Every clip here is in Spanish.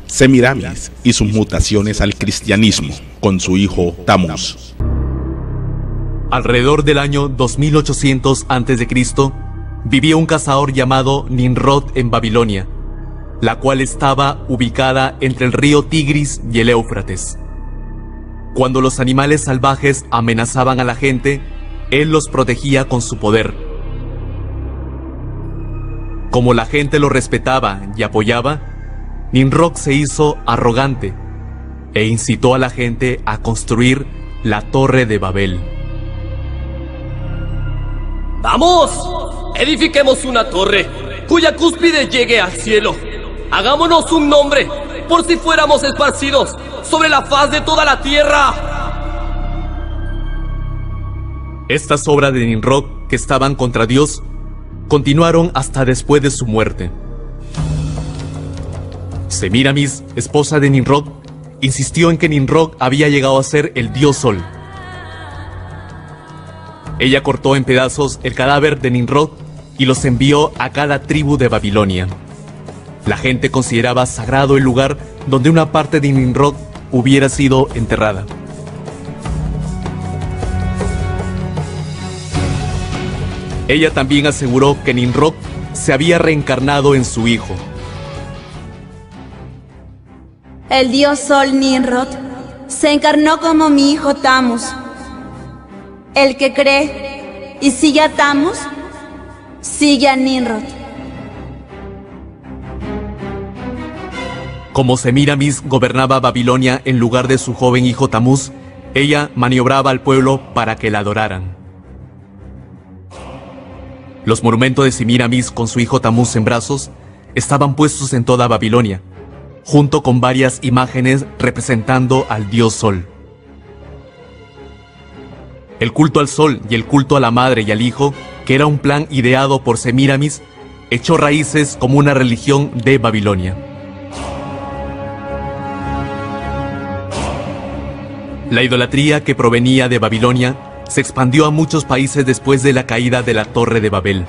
Semiramis y sus mutaciones al cristianismo con su hijo Tamuz. Alrededor del año 2800 a.C., vivía un cazador llamado Nimrod en Babilonia, la cual estaba ubicada entre el río Tigris y el Éufrates. Cuando los animales salvajes amenazaban a la gente, él los protegía con su poder. Como la gente lo respetaba y apoyaba, Nimrod se hizo arrogante e incitó a la gente a construir la Torre de Babel. ¡Vamos! Edifiquemos una torre cuya cúspide llegue al cielo. Hagámonos un nombre por si fuéramos esparcidos sobre la faz de toda la tierra. Estas obras de Nimrod, que estaban contra Dios, continuaron hasta después de su muerte. Semiramis, esposa de Nimrod, insistió en que Nimrod había llegado a ser el dios Sol. Ella cortó en pedazos el cadáver de Nimrod y los envió a cada tribu de Babilonia. La gente consideraba sagrado el lugar donde una parte de Nimrod hubiera sido enterrada. Ella también aseguró que Nimrod se había reencarnado en su hijo. El dios Sol Nimrod se encarnó como mi hijo Tamuz. El que cree y sigue a Tamuz, sigue a Nimrod. Como Semiramis gobernaba Babilonia en lugar de su joven hijo Tamuz, ella maniobraba al pueblo para que la adoraran. Los monumentos de Semiramis con su hijo Tamuz en brazos estaban puestos en toda Babilonia, junto con varias imágenes representando al dios Sol. El culto al Sol y el culto a la Madre y al Hijo, que era un plan ideado por Semiramis, echó raíces como una religión de Babilonia. La idolatría que provenía de Babilonia se expandió a muchos países después de la caída de la Torre de Babel.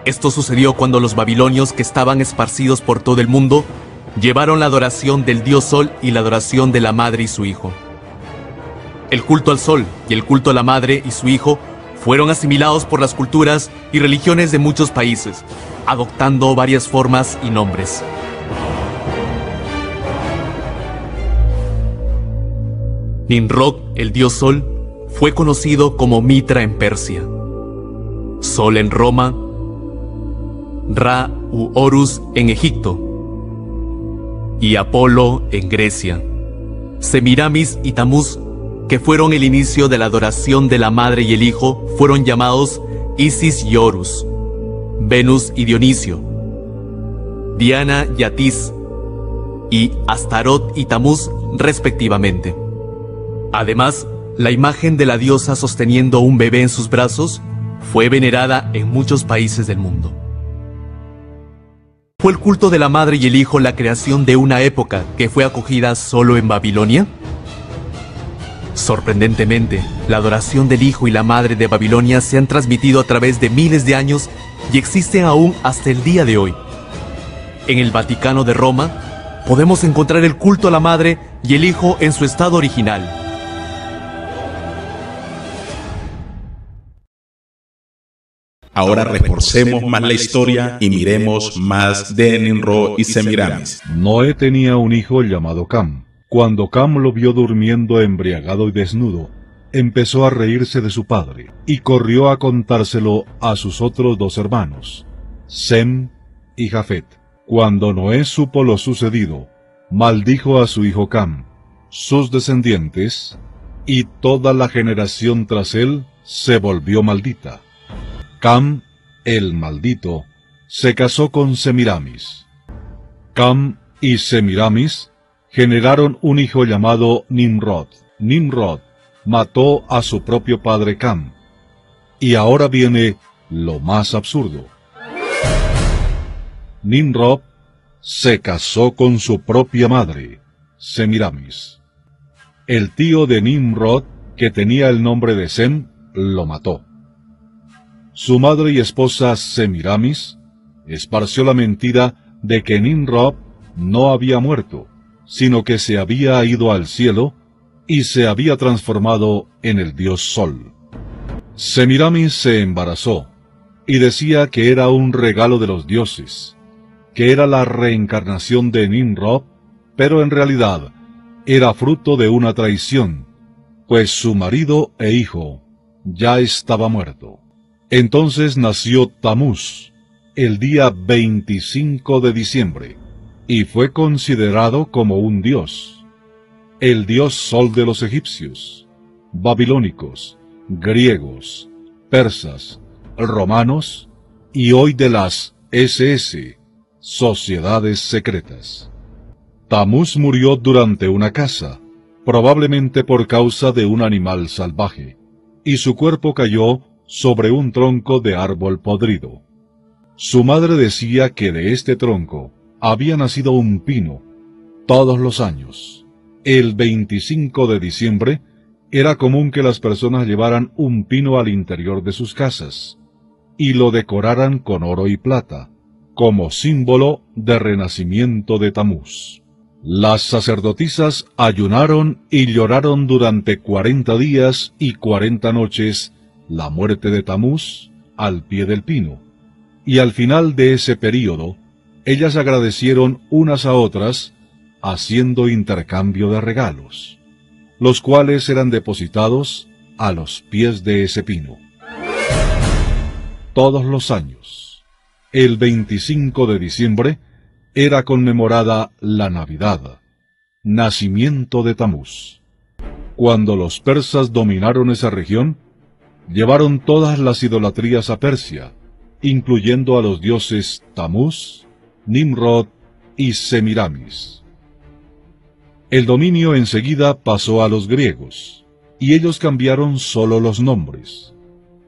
Esto sucedió cuando los babilonios, que estaban esparcidos por todo el mundo, llevaron la adoración del dios Sol y la adoración de la Madre y su Hijo. El culto al Sol y el culto a la Madre y su Hijo fueron asimilados por las culturas y religiones de muchos países, adoptando varias formas y nombres. Nimrod, el dios Sol, fue conocido como Mitra en Persia, Sol en Roma, Ra u Horus en Egipto y Apolo en Grecia. Semiramis y Tamuz, que fueron el inicio de la adoración de la Madre y el Hijo, fueron llamados Isis y Horus, Venus y Dionisio, Diana y Atis, y Astarot y Tamuz, respectivamente. Además, la imagen de la diosa sosteniendo un bebé en sus brazos fue venerada en muchos países del mundo. ¿Fue el culto de la Madre y el Hijo la creación de una época que fue acogida solo en Babilonia? Sorprendentemente, la adoración del Hijo y la Madre de Babilonia se han transmitido a través de miles de años y existen aún hasta el día de hoy. En el Vaticano de Roma, podemos encontrar el culto a la Madre y el Hijo en su estado original. Ahora reforcemos más la historia y miremos más de Nimrod y Semiramis. Noé tenía un hijo llamado Cam. Cuando Cam lo vio durmiendo embriagado y desnudo, empezó a reírse de su padre, y corrió a contárselo a sus otros dos hermanos, Sem y Jafet. Cuando Noé supo lo sucedido, maldijo a su hijo Cam, sus descendientes, y toda la generación tras él se volvió maldita. Cam, el maldito, se casó con Semiramis. Cam y Semiramis generaron un hijo llamado Nimrod. Nimrod mató a su propio padre Cam. Y ahora viene lo más absurdo. Nimrod se casó con su propia madre, Semiramis. El tío de Nimrod, que tenía el nombre de Sem, lo mató. Su madre y esposa Semiramis esparció la mentira de que Nimrod no había muerto, sino que se había ido al cielo y se había transformado en el dios Sol. Semiramis se embarazó y decía que era un regalo de los dioses, que era la reencarnación de Nimrod, pero en realidad era fruto de una traición, pues su marido e hijo ya estaba muerto. Entonces nació Tamuz, el día 25 de diciembre, y fue considerado como un dios, el dios Sol de los egipcios, babilónicos, griegos, persas, romanos y hoy de las SS, sociedades secretas. Tamuz murió durante una caza, probablemente por causa de un animal salvaje, y su cuerpo cayó sobre un tronco de árbol podrido. Su madre decía que de este tronco había nacido un pino todos los años. El 25 de diciembre era común que las personas llevaran un pino al interior de sus casas y lo decoraran con oro y plata, como símbolo de renacimiento de Tamuz. Las sacerdotisas ayunaron y lloraron durante 40 días y 40 noches la muerte de Tamuz al pie del pino, y al final de ese período, ellas agradecieron unas a otras haciendo intercambio de regalos, los cuales eran depositados a los pies de ese pino. Todos los años, el 25 de diciembre, era conmemorada la Navidad, nacimiento de Tamuz. Cuando los persas dominaron esa región, llevaron todas las idolatrías a Persia, incluyendo a los dioses Tamuz, Nimrod y Semiramis. El dominio enseguida pasó a los griegos, y ellos cambiaron solo los nombres.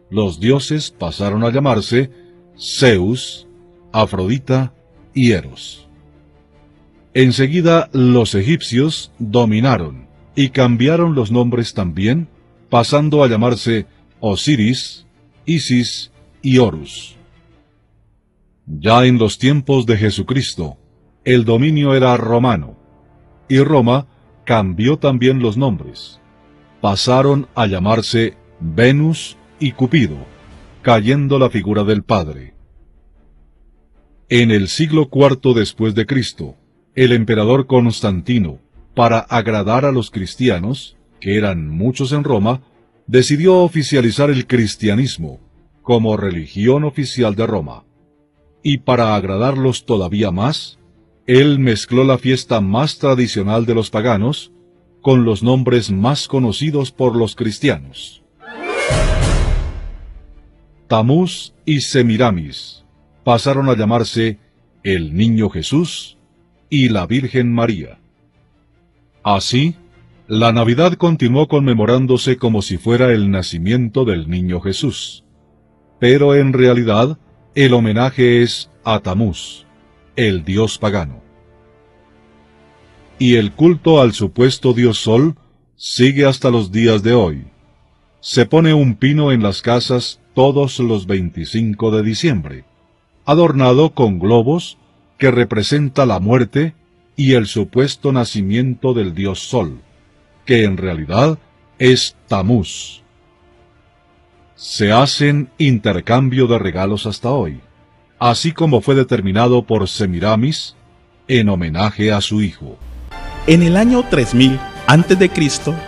Los dioses pasaron a llamarse Zeus, Afrodita y Eros. Enseguida los egipcios dominaron y cambiaron los nombres también, pasando a llamarse Osiris, Isis y Horus. Ya en los tiempos de Jesucristo, el dominio era romano, y Roma cambió también los nombres. Pasaron a llamarse Venus y Cupido, cayendo la figura del Padre. En el siglo IV después de Cristo, el emperador Constantino, para agradar a los cristianos, que eran muchos en Roma, decidió oficializar el cristianismo como religión oficial de Roma. Y para agradarlos todavía más, él mezcló la fiesta más tradicional de los paganos con los nombres más conocidos por los cristianos. Tamuz y Semiramis pasaron a llamarse el Niño Jesús y la Virgen María. Así, la Navidad continuó conmemorándose como si fuera el nacimiento del Niño Jesús. Pero en realidad, el homenaje es a Tamuz, el dios pagano. Y el culto al supuesto dios Sol sigue hasta los días de hoy. Se pone un pino en las casas todos los 25 de diciembre, adornado con globos que representa la muerte y el supuesto nacimiento del dios Sol, que en realidad es Tamuz. Se hacen intercambio de regalos hasta hoy, así como fue determinado por Semiramis en homenaje a su hijo. En el año 3000 a.C.,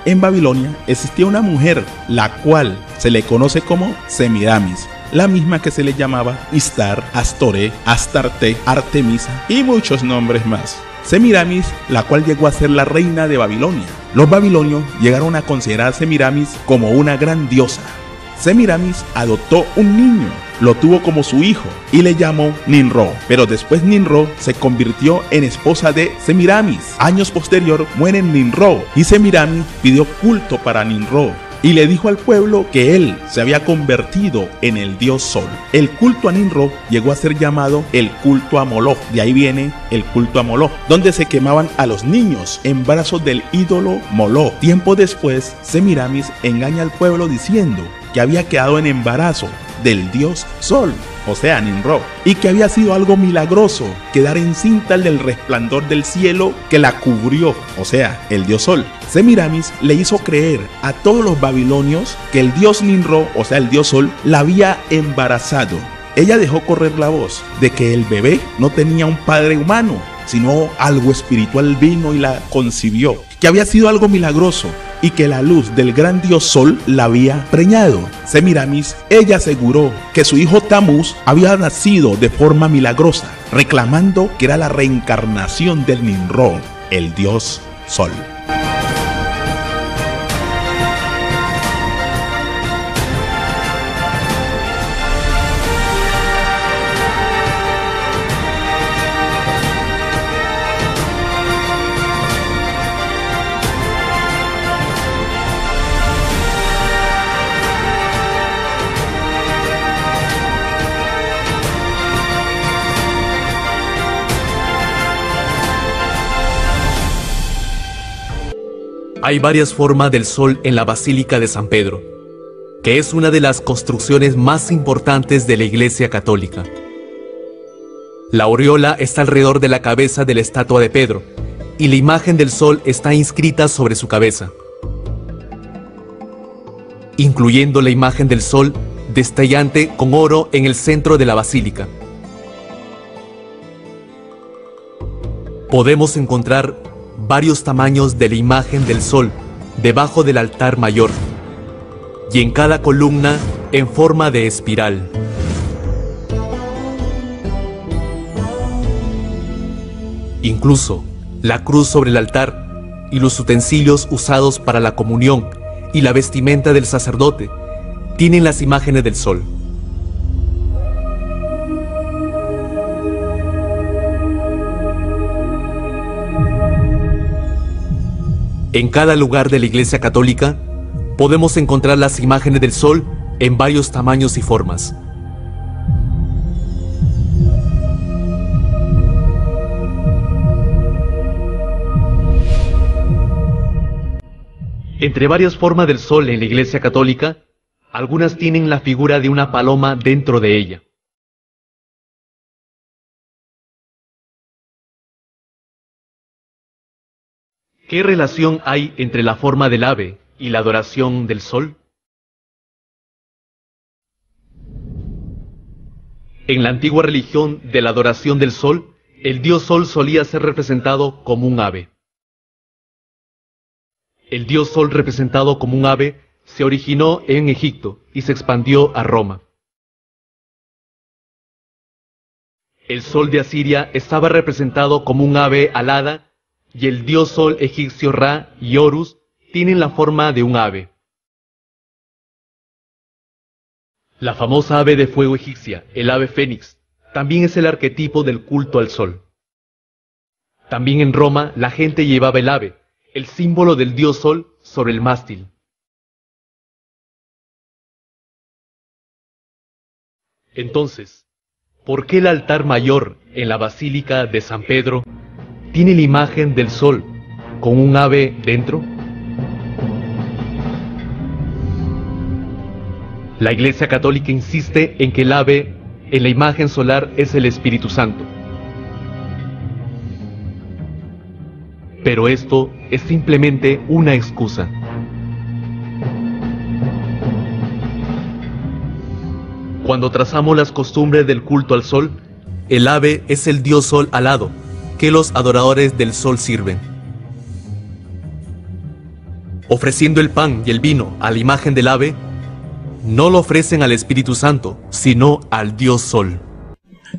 en Babilonia, existía una mujer, la cual se le conoce como Semiramis, la misma que se le llamaba Istar, Astoré, Astarte, Artemisa y muchos nombres más. Semiramis, la cual llegó a ser la reina de Babilonia. Los babilonios llegaron a considerar a Semiramis como una gran diosa. Semiramis adoptó un niño, lo tuvo como su hijo y le llamó Nimrod, pero después Nimrod se convirtió en esposa de Semiramis. Años posterior muere Nimrod y Semiramis pidió culto para Nimrod y le dijo al pueblo que él se había convertido en el dios Sol. El culto a Nimrod llegó a ser llamado el culto a Moloch, de ahí viene el culto a Moloch, donde se quemaban a los niños en brazos del ídolo Moloch. Tiempo después, Semiramis engaña al pueblo diciendo que había quedado en embarazo del dios Sol, o sea, Ninrod, y que había sido algo milagroso quedar encinta del resplandor del cielo que la cubrió, o sea, el dios Sol. Semiramis le hizo creer a todos los babilonios que el dios Ninrod, o sea, el dios Sol, la había embarazado. Ella dejó correr la voz de que el bebé no tenía un padre humano, sino algo espiritual vino y la concibió, que había sido algo milagroso y que la luz del gran dios Sol la había preñado. Semiramis, ella aseguró que su hijo Tamuz había nacido de forma milagrosa, reclamando que era la reencarnación del Ninrod, el dios Sol. Hay varias formas del sol en la Basílica de San Pedro, que es una de las construcciones más importantes de la Iglesia Católica. La aureola está alrededor de la cabeza de la estatua de Pedro, y la imagen del sol está inscrita sobre su cabeza, incluyendo la imagen del sol destellante con oro en el centro de la basílica. Podemos encontrar varios tamaños de la imagen del sol debajo del altar mayor, y en cada columna en forma de espiral. Incluso la cruz sobre el altar y los utensilios usados para la comunión y la vestimenta del sacerdote tienen las imágenes del sol. En cada lugar de la Iglesia Católica podemos encontrar las imágenes del sol en varios tamaños y formas. Entre varias formas del sol en la Iglesia Católica, algunas tienen la figura de una paloma dentro de ella. ¿Qué relación hay entre la forma del ave y la adoración del sol? En la antigua religión de la adoración del sol, el dios sol solía ser representado como un ave. El dios sol representado como un ave se originó en Egipto y se expandió a Roma. El sol de Asiria estaba representado como un ave alada, y el dios sol egipcio Ra y Horus tienen la forma de un ave. La famosa ave de fuego egipcia, el ave fénix, también es el arquetipo del culto al sol. También en Roma la gente llevaba el ave, el símbolo del dios sol, sobre el mástil. Entonces, ¿por qué el altar mayor en la Basílica de San Pedro tiene la imagen del sol con un ave dentro? La Iglesia Católica insiste en que el ave en la imagen solar es el Espíritu Santo. Pero esto es simplemente una excusa. Cuando trazamos las costumbres del culto al sol, el ave es el dios sol alado, que los adoradores del sol sirven. Ofreciendo el pan y el vino a la imagen del ave, no lo ofrecen al Espíritu Santo, sino al dios sol.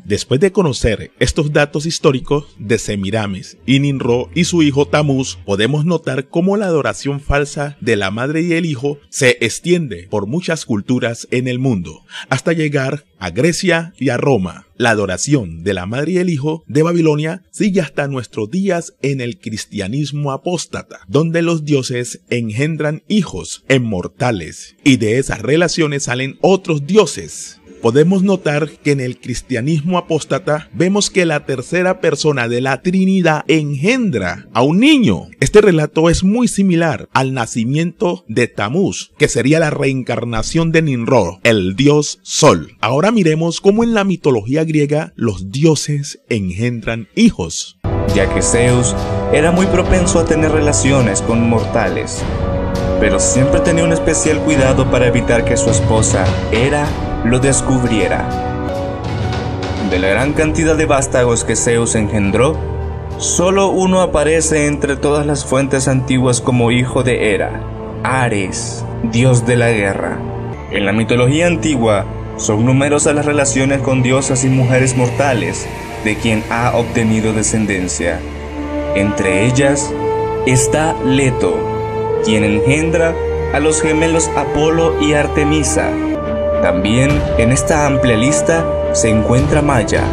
Después de conocer estos datos históricos de Semiramis y Ninrod y su hijo Tamuz, podemos notar cómo la adoración falsa de la madre y el hijo se extiende por muchas culturas en el mundo, hasta llegar a Grecia y a Roma. La adoración de la madre y el hijo de Babilonia sigue hasta nuestros días en el cristianismo apóstata, donde los dioses engendran hijos inmortales y de esas relaciones salen otros dioses. podemos notar que en el cristianismo apóstata vemos que la tercera persona de la Trinidad engendra a un niño. Este relato es muy similar al nacimiento de Tamuz, que sería la reencarnación de Nimrod, el dios Sol. Ahora miremos cómo en la mitología griega los dioses engendran hijos. Ya que Zeus era muy propenso a tener relaciones con mortales, pero siempre tenía un especial cuidado para evitar que su esposa, Hera, lo descubriera. De la gran cantidad de vástagos que Zeus engendró, solo uno aparece entre todas las fuentes antiguas como hijo de Hera, Ares, dios de la guerra. En la mitología antigua, son numerosas las relaciones con diosas y mujeres mortales de quien ha obtenido descendencia. Entre ellas está Leto, quien engendra a los gemelos Apolo y Artemisa. También en esta amplia lista se encuentra Maya,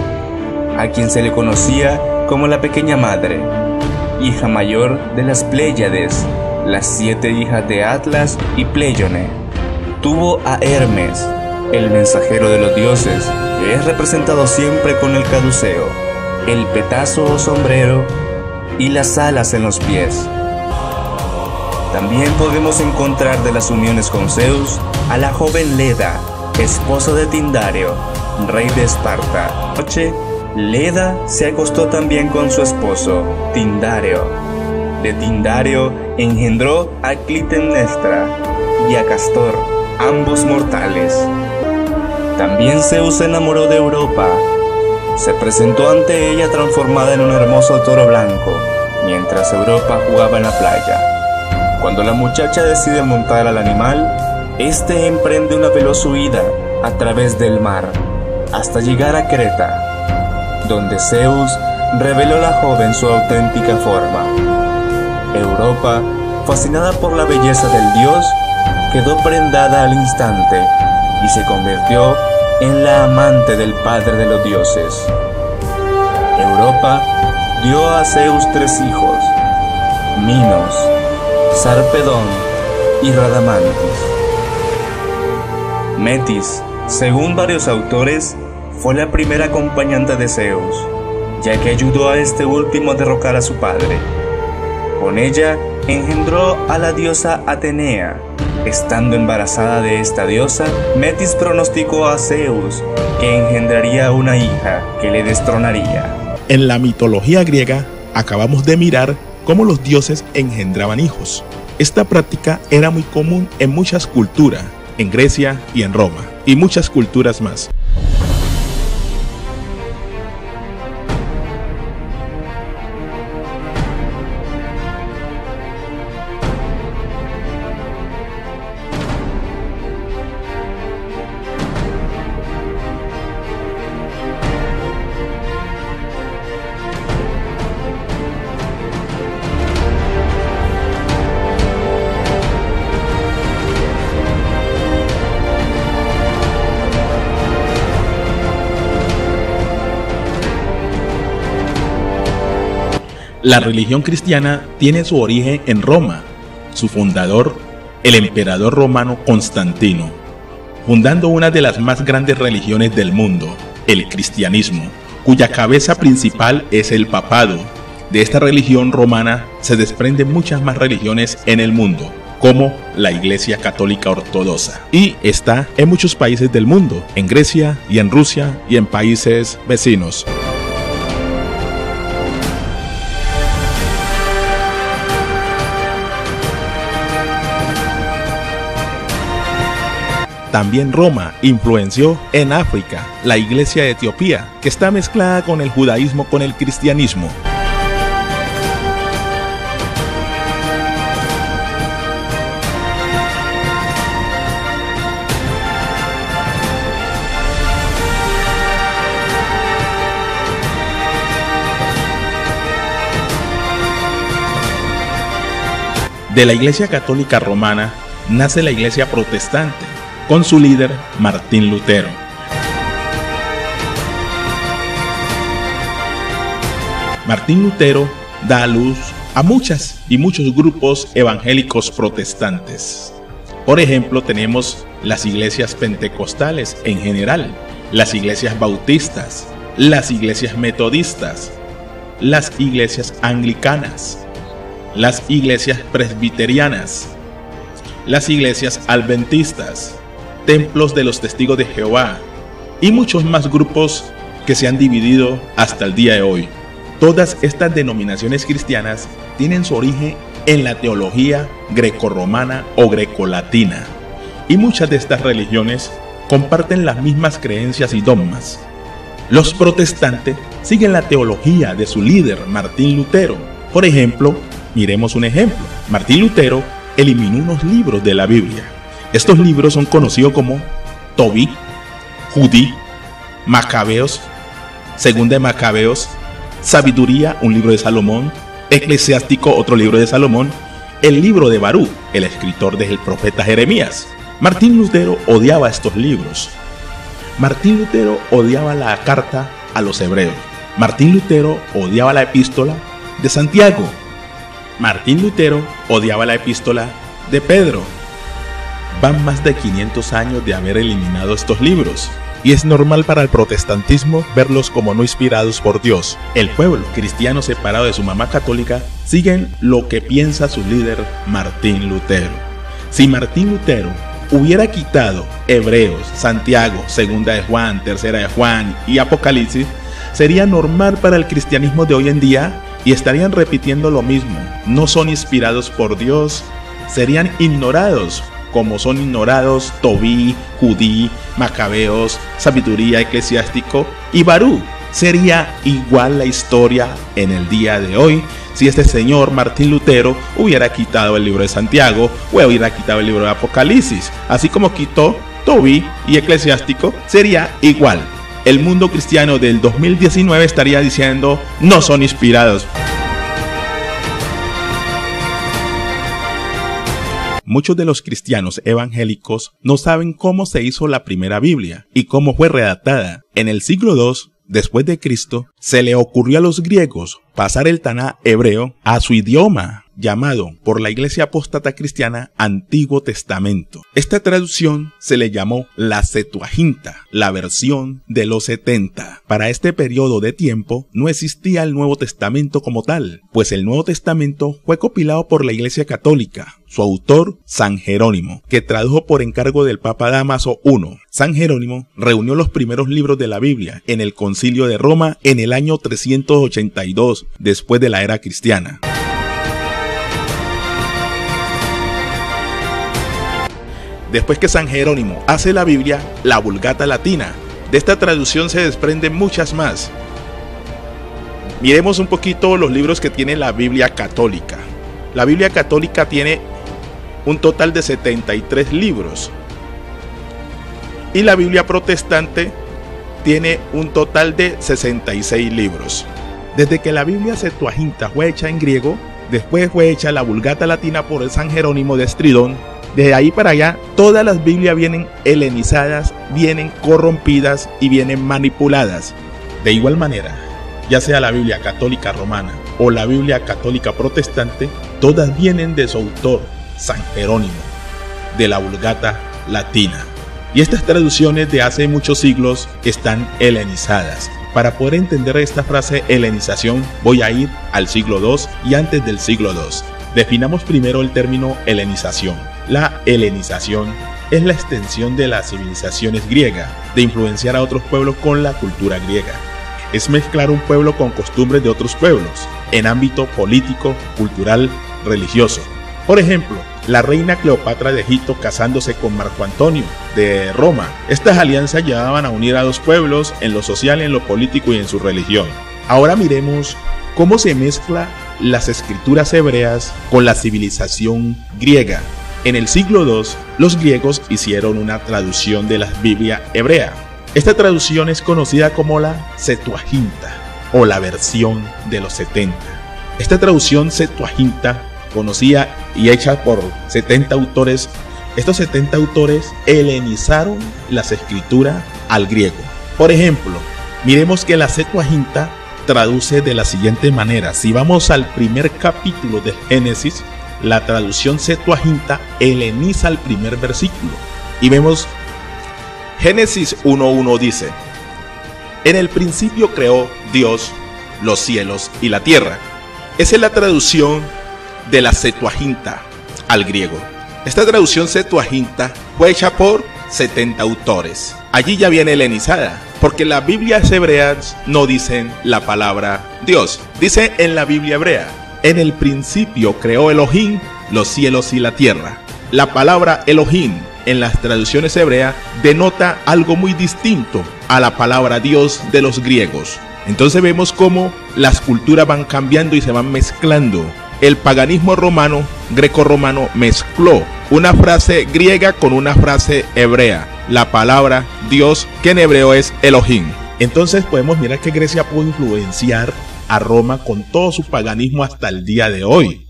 a quien se le conocía como la pequeña madre, hija mayor de las Pléyades, las 7 hijas de Atlas y Pléyone. Tuvo a Hermes, el mensajero de los dioses, que es representado siempre con el caduceo, el petazo o sombrero y las alas en los pies. También podemos encontrar de las uniones con Zeus a la joven Leda, esposa de Tindario, rey de Esparta. Noche, Leda se acostó también con su esposo, Tindario. De Tindario engendró a Clitemnestra y a Castor, ambos mortales. También Zeus se enamoró de Europa. Se presentó ante ella transformada en un hermoso toro blanco, mientras Europa jugaba en la playa. Cuando la muchacha decide montar al animal, este emprende una veloz huida a través del mar, hasta llegar a Creta, donde Zeus reveló a la joven su auténtica forma. Europa, fascinada por la belleza del dios, quedó prendada al instante y se convirtió en la amante del padre de los dioses. Europa dio a Zeus 3 hijos, Minos, Sarpedón y Radamantis. Metis, según varios autores, fue la primera acompañante de Zeus, ya que ayudó a este último a derrocar a su padre. Con ella engendró a la diosa Atenea. Estando embarazada de esta diosa, Metis pronosticó a Zeus que engendraría una hija que le destronaría. En la mitología griega acabamos de mirar cómo los dioses engendraban hijos. Esta práctica era muy común en muchas culturas, en Grecia y en Roma, y muchas culturas más. La religión cristiana tiene su origen en Roma, su fundador, el emperador romano Constantino, fundando una de las más grandes religiones del mundo, el cristianismo, cuya cabeza principal es el papado. De esta religión romana se desprenden muchas más religiones en el mundo, como la Iglesia Católica Ortodoxa, y está en muchos países del mundo, en Grecia y en Rusia y en países vecinos. También Roma influenció en África la iglesia de Etiopía, que está mezclada con el judaísmo con el cristianismo. De la Iglesia Católica Romana nace la Iglesia Protestante, con su líder Martín Lutero. Martín Lutero da a luz a muchos grupos evangélicos protestantes. Por ejemplo, tenemos las iglesias pentecostales en general, las iglesias bautistas, las iglesias metodistas, las iglesias anglicanas, las iglesias presbiterianas, las iglesias adventistas, templos de los testigos de Jehová y muchos más grupos que se han dividido hasta el día de hoy. Todas estas denominaciones cristianas tienen su origen en la teología grecorromana o grecolatina, y muchas de estas religiones comparten las mismas creencias y dogmas. Los protestantes siguen la teología de su líder Martín Lutero. Por ejemplo, miremos un ejemplo. Martín Lutero eliminó unos libros de la Biblia. Estos libros son conocidos como Tobit, Judí, Macabeos, Segunda de Macabeos, Sabiduría, un libro de Salomón, Eclesiástico, otro libro de Salomón, el libro de Barú, el escritor del profeta Jeremías. Martín Lutero odiaba estos libros. Martín Lutero odiaba la carta a los hebreos. Martín Lutero odiaba la epístola de Santiago. Martín Lutero odiaba la epístola de Pedro. Van más de 500 años de haber eliminado estos libros, y es normal para el protestantismo verlos como no inspirados por Dios. El pueblo cristiano separado de su mamá católica siguen lo que piensa su líder Martín Lutero. Si Martín Lutero hubiera quitado Hebreos, Santiago, Segunda de Juan, Tercera de Juan y Apocalipsis, sería normal para el cristianismo de hoy en día y estarían repitiendo lo mismo. No son inspirados por Dios, serían ignorados, como son ignorados Tobí, Judí, Macabeos, Sabiduría, Eclesiástico y Barú. Sería igual la historia en el día de hoy si este señor Martín Lutero hubiera quitado el libro de Santiago o hubiera quitado el libro de Apocalipsis. Así como quitó Tobí y Eclesiástico, sería igual. El mundo cristiano del 2019 estaría diciendo no son inspirados. Muchos de los cristianos evangélicos no saben cómo se hizo la primera Biblia y cómo fue redactada. En el siglo II después de Cristo, se le ocurrió a los griegos pasar el Taná hebreo a su idioma, llamado por la Iglesia Apóstata Cristiana Antiguo Testamento. Esta traducción se le llamó la Septuaginta, la versión de los 70. Para este periodo de tiempo no existía el Nuevo Testamento como tal, pues el Nuevo Testamento fue compilado por la Iglesia Católica. Su autor, San Jerónimo, que tradujo por encargo del Papa Dámaso I. San Jerónimo reunió los primeros libros de la Biblia en el Concilio de Roma en el año 382 después de la era cristiana. Después que San Jerónimo hace la Biblia, la Vulgata Latina. De esta traducción se desprenden muchas más. Miremos un poquito los libros que tiene la Biblia Católica. La Biblia Católica tiene un total de 73 libros. Y la Biblia Protestante tiene un total de 66 libros. Desde que la Biblia Septuaginta fue hecha en griego, después fue hecha la Vulgata Latina por el San Jerónimo de Estridón. De ahí para allá, todas las Biblias vienen helenizadas, vienen corrompidas y vienen manipuladas. De igual manera, ya sea la Biblia Católica Romana o la Biblia Católica Protestante, todas vienen de su autor, San Jerónimo, de la Vulgata Latina. Y estas traducciones de hace muchos siglos están helenizadas. Para poder entender esta frase helenización, voy a ir al siglo II y antes del siglo II. Definamos primero el término helenización. La helenización es la extensión de las civilizaciones griegas, de influenciar a otros pueblos con la cultura griega. Es mezclar un pueblo con costumbres de otros pueblos, en ámbito político, cultural, religioso. Por ejemplo, la reina Cleopatra de Egipto casándose con Marco Antonio de Roma. Estas alianzas llevaban a unir a dos pueblos en lo social, en lo político y en su religión. Ahora miremos cómo se mezcla las escrituras hebreas con la civilización griega. En el siglo II, los griegos hicieron una traducción de la Biblia hebrea. Esta traducción es conocida como la Septuaginta o la versión de los 70. Esta traducción Septuaginta, conocida y hecha por 70 autores, estos 70 autores helenizaron las escrituras al griego. Por ejemplo, miremos que la Septuaginta traduce de la siguiente manera. Si vamos al primer capítulo de Génesis, la traducción Septuaginta heleniza el primer versículo y vemos Génesis 1:1 dice: en el principio creó Dios los cielos y la tierra. Esa es la traducción de la Septuaginta al griego. Esta traducción Septuaginta fue hecha por 70 autores. Allí ya viene helenizada, porque las Biblias hebreas no dicen la palabra Dios. Dice en la Biblia hebrea: en el principio creó Elohim los cielos y la tierra. La palabra Elohim en las traducciones hebreas denota algo muy distinto a la palabra Dios de los griegos. Entonces vemos cómo las culturas van cambiando y se van mezclando. El paganismo romano, greco-romano, mezcló una frase griega con una frase hebrea, la palabra Dios, que en hebreo es Elohim. Entonces podemos mirar que Grecia pudo influenciar a Roma con todo su paganismo hasta el día de hoy.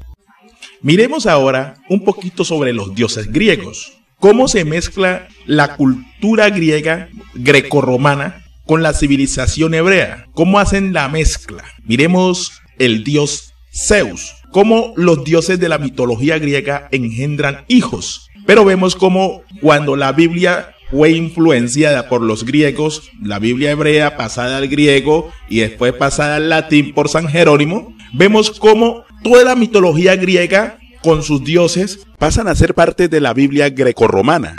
Miremos ahora un poquito sobre los dioses griegos. Cómo se mezcla la cultura griega grecorromana con la civilización hebrea. Cómo hacen la mezcla. Miremos el dios Zeus. Cómo los dioses de la mitología griega engendran hijos. Pero vemos cómo cuando la Biblia fue influenciada por los griegos, la Biblia hebrea pasada al griego y después pasada al latín por San Jerónimo, vemos cómo toda la mitología griega con sus dioses pasan a ser parte de la Biblia grecorromana.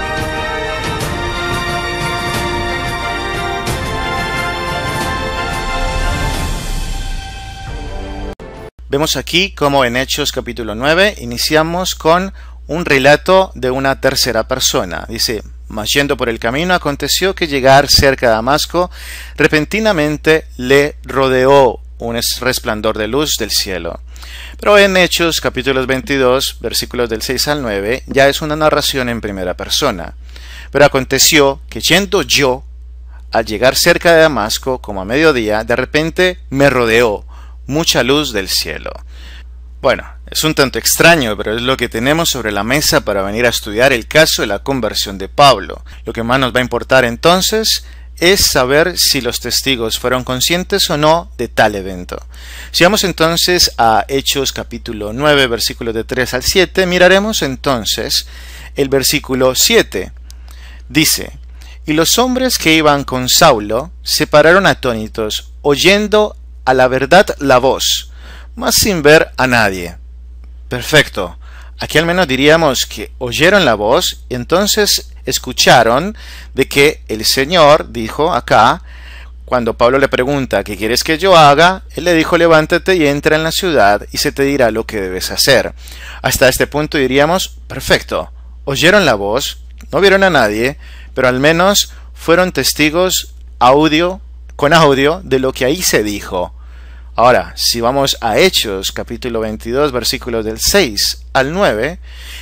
Vemos aquí como en Hechos capítulo 9 iniciamos con un relato de una tercera persona. Dice: mas yendo por el camino aconteció que llegar cerca de Damasco, repentinamente le rodeó un resplandor de luz del cielo. Pero en Hechos capítulos 22, versículos del 6 al 9, ya es una narración en primera persona. Pero aconteció que yendo yo, al llegar cerca de Damasco, como a mediodía, de repente me rodeó mucha luz del cielo. Bueno, es un tanto extraño, pero es lo que tenemos sobre la mesa para venir a estudiar el caso de la conversión de Pablo. Lo que más nos va a importar entonces es saber si los testigos fueron conscientes o no de tal evento. Si vamos entonces a Hechos capítulo 9, versículos de 3 al 7, miraremos entonces el versículo 7. Dice: y los hombres que iban con Saulo se pararon atónitos, oyendo a la verdad la voz, mas sin ver a nadie. Perfecto. Aquí al menos diríamos que oyeron la voz y entonces escucharon de que el Señor dijo acá, cuando Pablo le pregunta ¿qué quieres que yo haga?, él le dijo: levántate y entra en la ciudad y se te dirá lo que debes hacer. Hasta este punto diríamos, perfecto, oyeron la voz, no vieron a nadie, pero al menos fueron testigos con audio de lo que ahí se dijo. Ahora, si vamos a Hechos, capítulo 22, versículos del 6 al 9,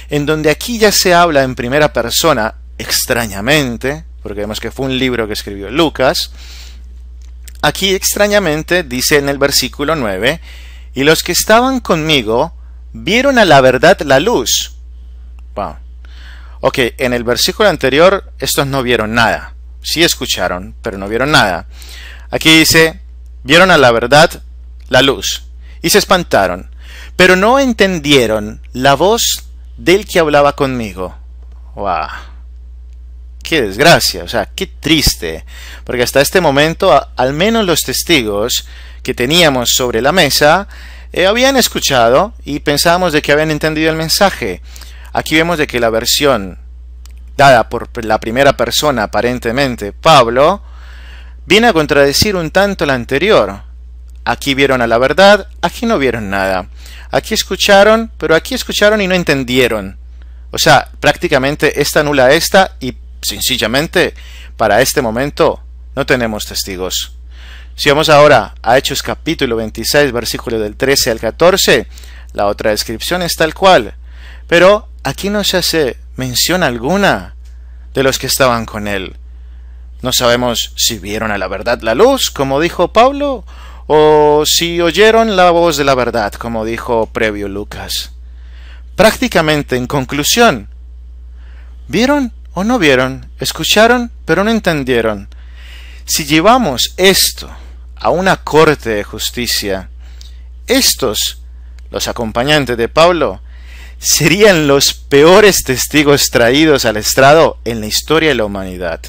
en donde aquí ya se habla en primera persona, extrañamente, porque vemos que fue un libro que escribió Lucas, aquí extrañamente dice en el versículo 9, y los que estaban conmigo vieron a la verdad la luz. Wow. Ok, en el versículo anterior estos no vieron nada, sí escucharon, pero no vieron nada. Aquí dice, vieron a la verdad la luz, y se espantaron, pero no entendieron la voz del que hablaba conmigo. ¡Wow! ¡Qué desgracia! O sea, qué triste, porque hasta este momento, al menos los testigos que teníamos sobre la mesa, habían escuchado y pensábamos de que habían entendido el mensaje. Aquí vemos de que la versión dada por la primera persona, aparentemente Pablo, viene a contradecir un tanto la anterior. Aquí vieron a la verdad, aquí no vieron nada. Aquí escucharon, pero aquí escucharon y no entendieron. O sea, prácticamente esta anula esta y sencillamente para este momento no tenemos testigos. Si vamos ahora a Hechos capítulo 26, versículo del 13 al 14, la otra descripción es tal cual. Pero aquí no se hace mención alguna de los que estaban con él. No sabemos si vieron a la verdad la luz, como dijo Pablo, o si oyeron la voz de la verdad, como dijo previo Lucas. Prácticamente, en conclusión, ¿vieron o no vieron? Escucharon, pero no entendieron. Si llevamos esto a una corte de justicia, estos, los acompañantes de Pablo, serían los peores testigos traídos al estrado en la historia de la humanidad.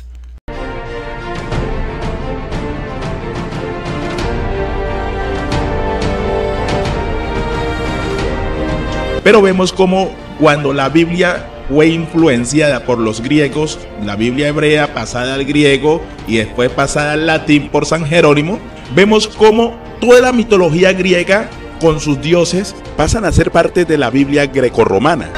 Pero vemos como cuando la Biblia fue influenciada por los griegos, la Biblia hebrea pasada al griego y después pasada al latín por San Jerónimo, vemos como toda la mitología griega con sus dioses pasan a ser parte de la Biblia grecorromana.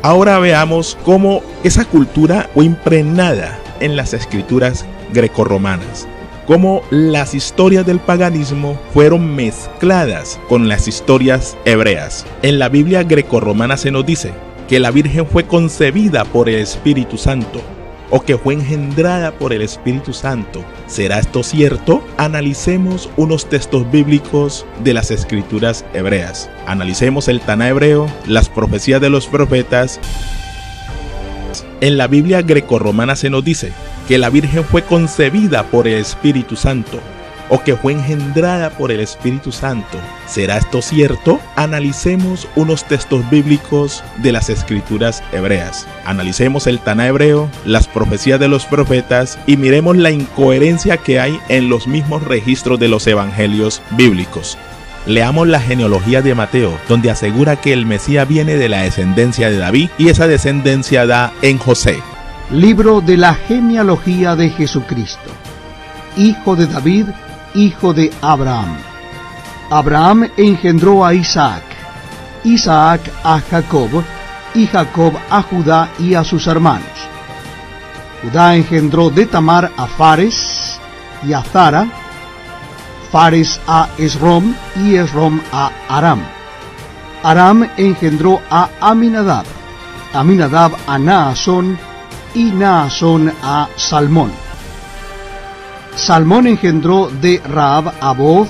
Ahora veamos cómo esa cultura fue impregnada en las escrituras grecorromanas, cómo las historias del paganismo fueron mezcladas con las historias hebreas. En la Biblia grecorromana se nos dice que la Virgen fue concebida por el Espíritu Santo, o que fue engendrada por el Espíritu Santo. ¿Será esto cierto? Analicemos unos textos bíblicos de las escrituras hebreas. Analicemos el Taná hebreo, las profecías de los profetas. En la Biblia grecorromana se nos dice que la Virgen fue concebida por el Espíritu Santo, o que fue engendrada por el Espíritu Santo. ¿Será esto cierto? Analicemos unos textos bíblicos de las escrituras hebreas. Analicemos el Taná hebreo, las profecías de los profetas y miremos la incoherencia que hay en los mismos registros de los evangelios bíblicos. Leamos la genealogía de Mateo, donde asegura que el Mesías viene de la descendencia de David y esa descendencia da en José. Libro de la genealogía de Jesucristo, hijo de David, hijo de Abraham. Abraham engendró a Isaac, Isaac a Jacob, y Jacob a Judá y a sus hermanos. Judá engendró de Tamar a Fares y a Zara, Fares a Esrom y Esrom a Aram. Aram engendró a Aminadab, Aminadab a Naasón y Naasón a Salmón. Salmón engendró de Rahab a Booz,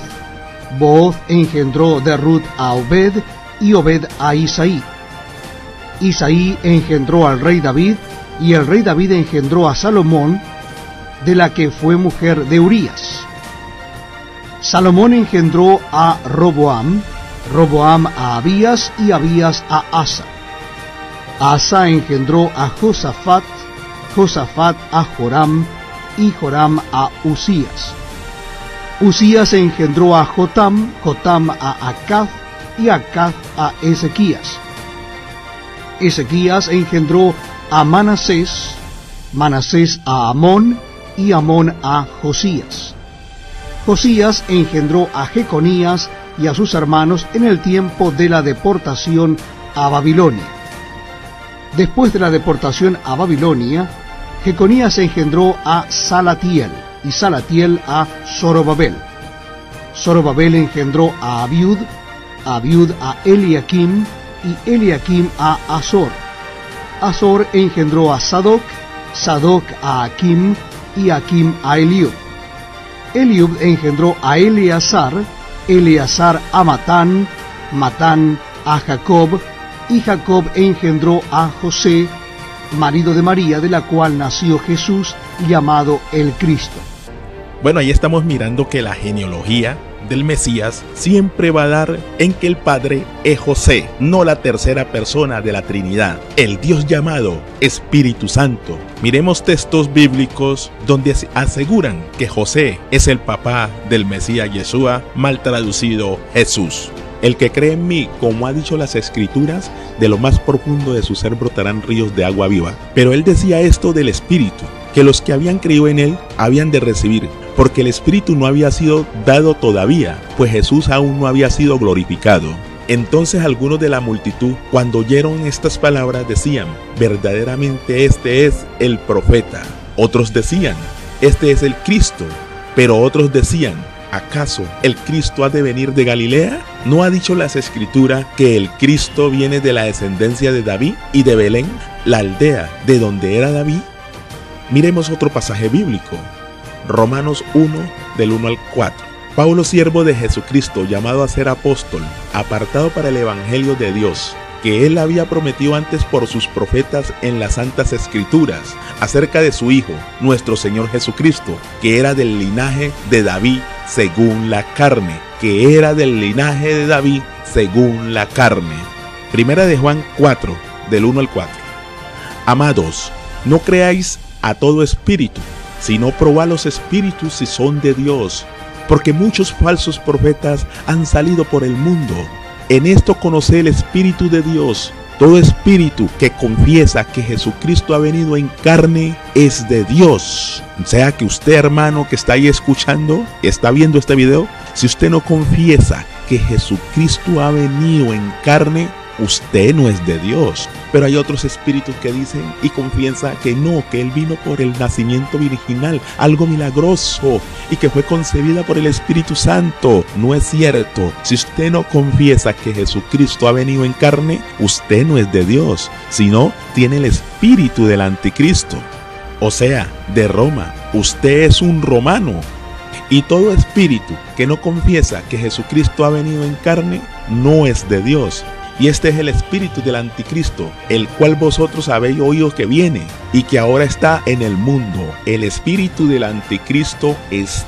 Booz engendró de Ruth a Obed y Obed a Isaí. Isaí engendró al rey David y el rey David engendró a Salomón, de la que fue mujer de Urías. Salomón engendró a Roboam, Roboam a Abías y Abías a Asa. Asa engendró a Josafat, Josafat a Joram y Joram a Usías. Usías engendró a Jotam, Jotam a Acaz y Acaz a Ezequías. Ezequías engendró a Manasés, Manasés a Amón y Amón a Josías. Josías engendró a Jeconías y a sus hermanos en el tiempo de la deportación a Babilonia. Después de la deportación a Babilonia, Jeconías engendró a Salatiel y Salatiel a Zorobabel. Zorobabel engendró a Abiud, Abiud a Eliakim y Eliakim a Azor. Azor engendró a Sadoc, Sadoc a Akim y Akim a Eliud. Eliud engendró a Eleazar, Eleazar a Matán, Matán a Jacob y Jacob engendró a José, marido de María, de la cual nació Jesús, llamado el Cristo. Bueno, ahí estamos mirando que la genealogía del Mesías siempre va a dar en que el Padre es José, no la tercera persona de la Trinidad, el Dios llamado Espíritu Santo. Miremos textos bíblicos donde aseguran que José es el papá del Mesías Yeshua, mal traducido Jesús. El que cree en mí, como ha dicho las Escrituras, de lo más profundo de su ser brotarán ríos de agua viva. Pero él decía esto del Espíritu, que los que habían creído en él habían de recibir, porque el Espíritu no había sido dado todavía, pues Jesús aún no había sido glorificado. Entonces algunos de la multitud, cuando oyeron estas palabras, decían: verdaderamente este es el profeta. Otros decían: este es el Cristo. Pero otros decían: ¿acaso el Cristo ha de venir de Galilea? ¿No ha dicho las Escrituras que el Cristo viene de la descendencia de David y de Belén, la aldea de donde era David? Miremos otro pasaje bíblico, Romanos 1, del 1 al 4. Pablo, siervo de Jesucristo, llamado a ser apóstol, apartado para el Evangelio de Dios, que él había prometido antes por sus profetas en las Santas Escrituras, acerca de su Hijo, nuestro Señor Jesucristo, que era del linaje de David según la carne, que era del linaje de David según la carne. Primera de Juan 4, del 1 al 4. Amados, no creáis a todo espíritu, sino probad los espíritus si son de Dios, porque muchos falsos profetas han salido por el mundo. En esto conoced el Espíritu de Dios. Todo espíritu que confiesa que Jesucristo ha venido en carne es de Dios. O sea que usted, hermano, que está ahí escuchando, está viendo este video, si usted no confiesa que Jesucristo ha venido en carne, usted no es de Dios. Pero hay otros espíritus que dicen y confiesan que no, que Él vino por el nacimiento virginal, algo milagroso, y que fue concebida por el Espíritu Santo. No es cierto. Si usted no confiesa que Jesucristo ha venido en carne, usted no es de Dios, sino tiene el espíritu del anticristo, o sea, de Roma. Usted es un romano. Y todo espíritu que no confiesa que Jesucristo ha venido en carne, no es de Dios. Y este es el espíritu del anticristo, el cual vosotros habéis oído que viene y que ahora está en el mundo. El espíritu del anticristo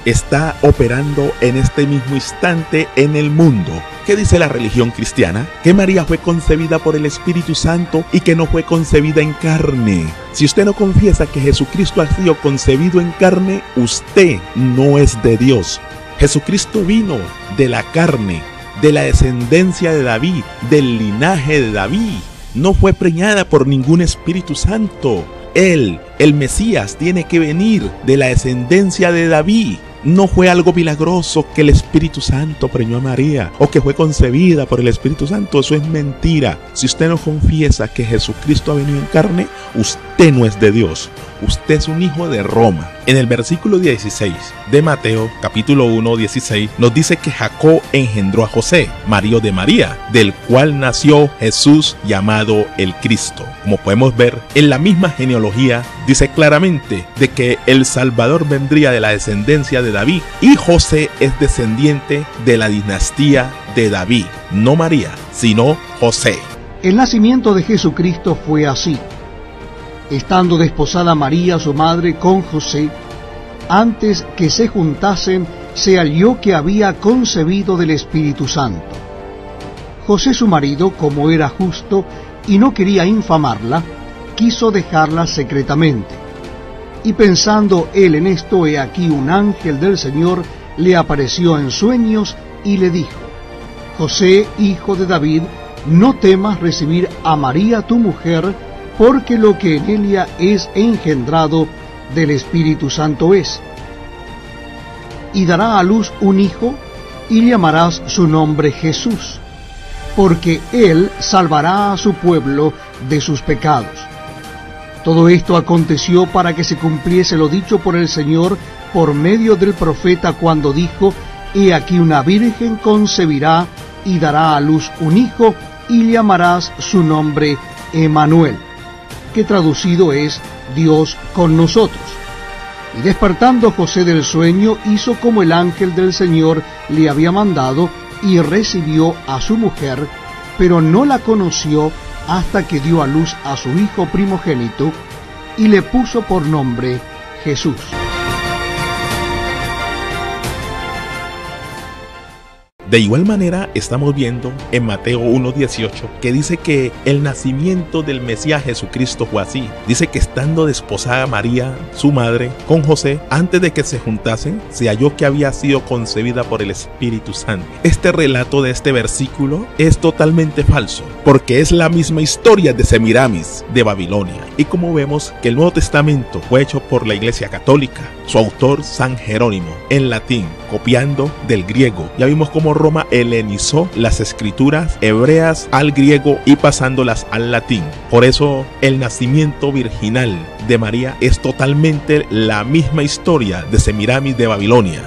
está operando en este mismo instante en el mundo. ¿Qué dice la religión cristiana? Que María fue concebida por el Espíritu Santo y que no fue concebida en carne. Si usted no confiesa que Jesucristo ha sido concebido en carne, usted no es de Dios. Jesucristo vino de la carne, de la descendencia de David, del linaje de David. No fue preñada por ningún Espíritu Santo. Él, el Mesías, tiene que venir de la descendencia de David. No fue algo milagroso que el Espíritu Santo preñó a María o que fue concebida por el Espíritu Santo. Eso es mentira. Si usted no confiesa que Jesucristo ha venido en carne, usted no es de Dios. Usted es un hijo de Roma. En el versículo 16 de Mateo, capítulo 1, 16, nos dice que Jacob engendró a José, marido de María, del cual nació Jesús llamado el Cristo. Como podemos ver, en la misma genealogía dice claramente de que el Salvador vendría de la descendencia de David y José es descendiente de la dinastía de David. No María, sino José. El nacimiento de Jesucristo fue así. Estando desposada María, su madre, con José, antes que se juntasen, se halló que había concebido del Espíritu Santo. José, su marido, como era justo y no quería infamarla, quiso dejarla secretamente. Y pensando él en esto, he aquí un ángel del Señor le apareció en sueños y le dijo: José, hijo de David, no temas recibir a María tu mujer, porque lo que en ella es engendrado del Espíritu Santo es. Y dará a luz un hijo, y llamarás su nombre Jesús, porque él salvará a su pueblo de sus pecados. Todo esto aconteció para que se cumpliese lo dicho por el Señor por medio del profeta cuando dijo: He aquí una virgen concebirá y dará a luz un hijo, y llamarás su nombre Emmanuel, que traducido es Dios con nosotros. Y despertando José del sueño, hizo como el ángel del Señor le había mandado, y recibió a su mujer, pero no la conoció hasta que dio a luz a su hijo primogénito, y le puso por nombre Jesús. De igual manera estamos viendo en Mateo 1:18 que dice que el nacimiento del Mesías Jesucristo fue así. Dice que estando desposada María, su madre, con José, antes de que se juntasen, se halló que había sido concebida por el Espíritu Santo. Este relato de este versículo es totalmente falso, porque es la misma historia de Semiramis de Babilonia. Y como vemos que el Nuevo Testamento fue hecho por la Iglesia Católica, su autor San Jerónimo, en latín, copiando del griego. Ya vimos cómo Roma helenizó las escrituras hebreas al griego y pasándolas al latín. Por eso el nacimiento virginal de María es totalmente la misma historia de Semiramis de Babilonia.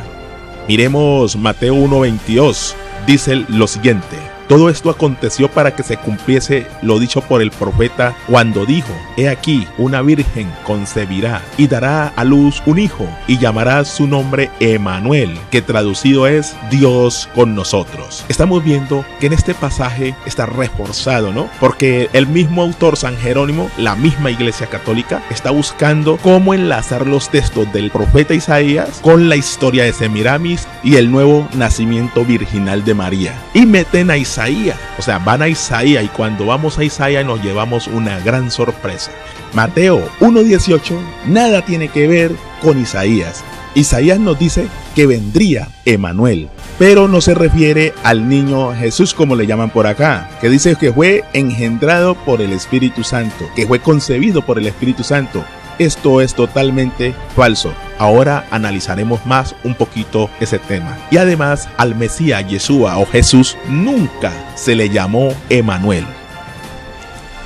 Miremos Mateo 1:22. Dice lo siguiente: todo esto aconteció para que se cumpliese lo dicho por el profeta cuando dijo: He aquí, una virgen concebirá y dará a luz un hijo, y llamará su nombre Emmanuel, que traducido es Dios con nosotros. Estamos viendo que en este pasaje está reforzado, ¿no? Porque el mismo autor San Jerónimo, la misma Iglesia Católica, está buscando cómo enlazar los textos del profeta Isaías con la historia de Semiramis y el nuevo nacimiento virginal de María. Y meten a Isaías Isaías. O sea, van a Isaías y cuando vamos a Isaías nos llevamos una gran sorpresa. Mateo 1:18 nada tiene que ver con Isaías. Isaías nos dice que vendría Emanuel, pero no se refiere al niño Jesús como le llaman por acá, que dice que fue engendrado por el Espíritu Santo, que fue concebido por el Espíritu Santo. Esto es totalmente falso. Ahora analizaremos más un poquito ese tema. Y además al Mesías, Yeshua o Jesús, nunca se le llamó Emanuel.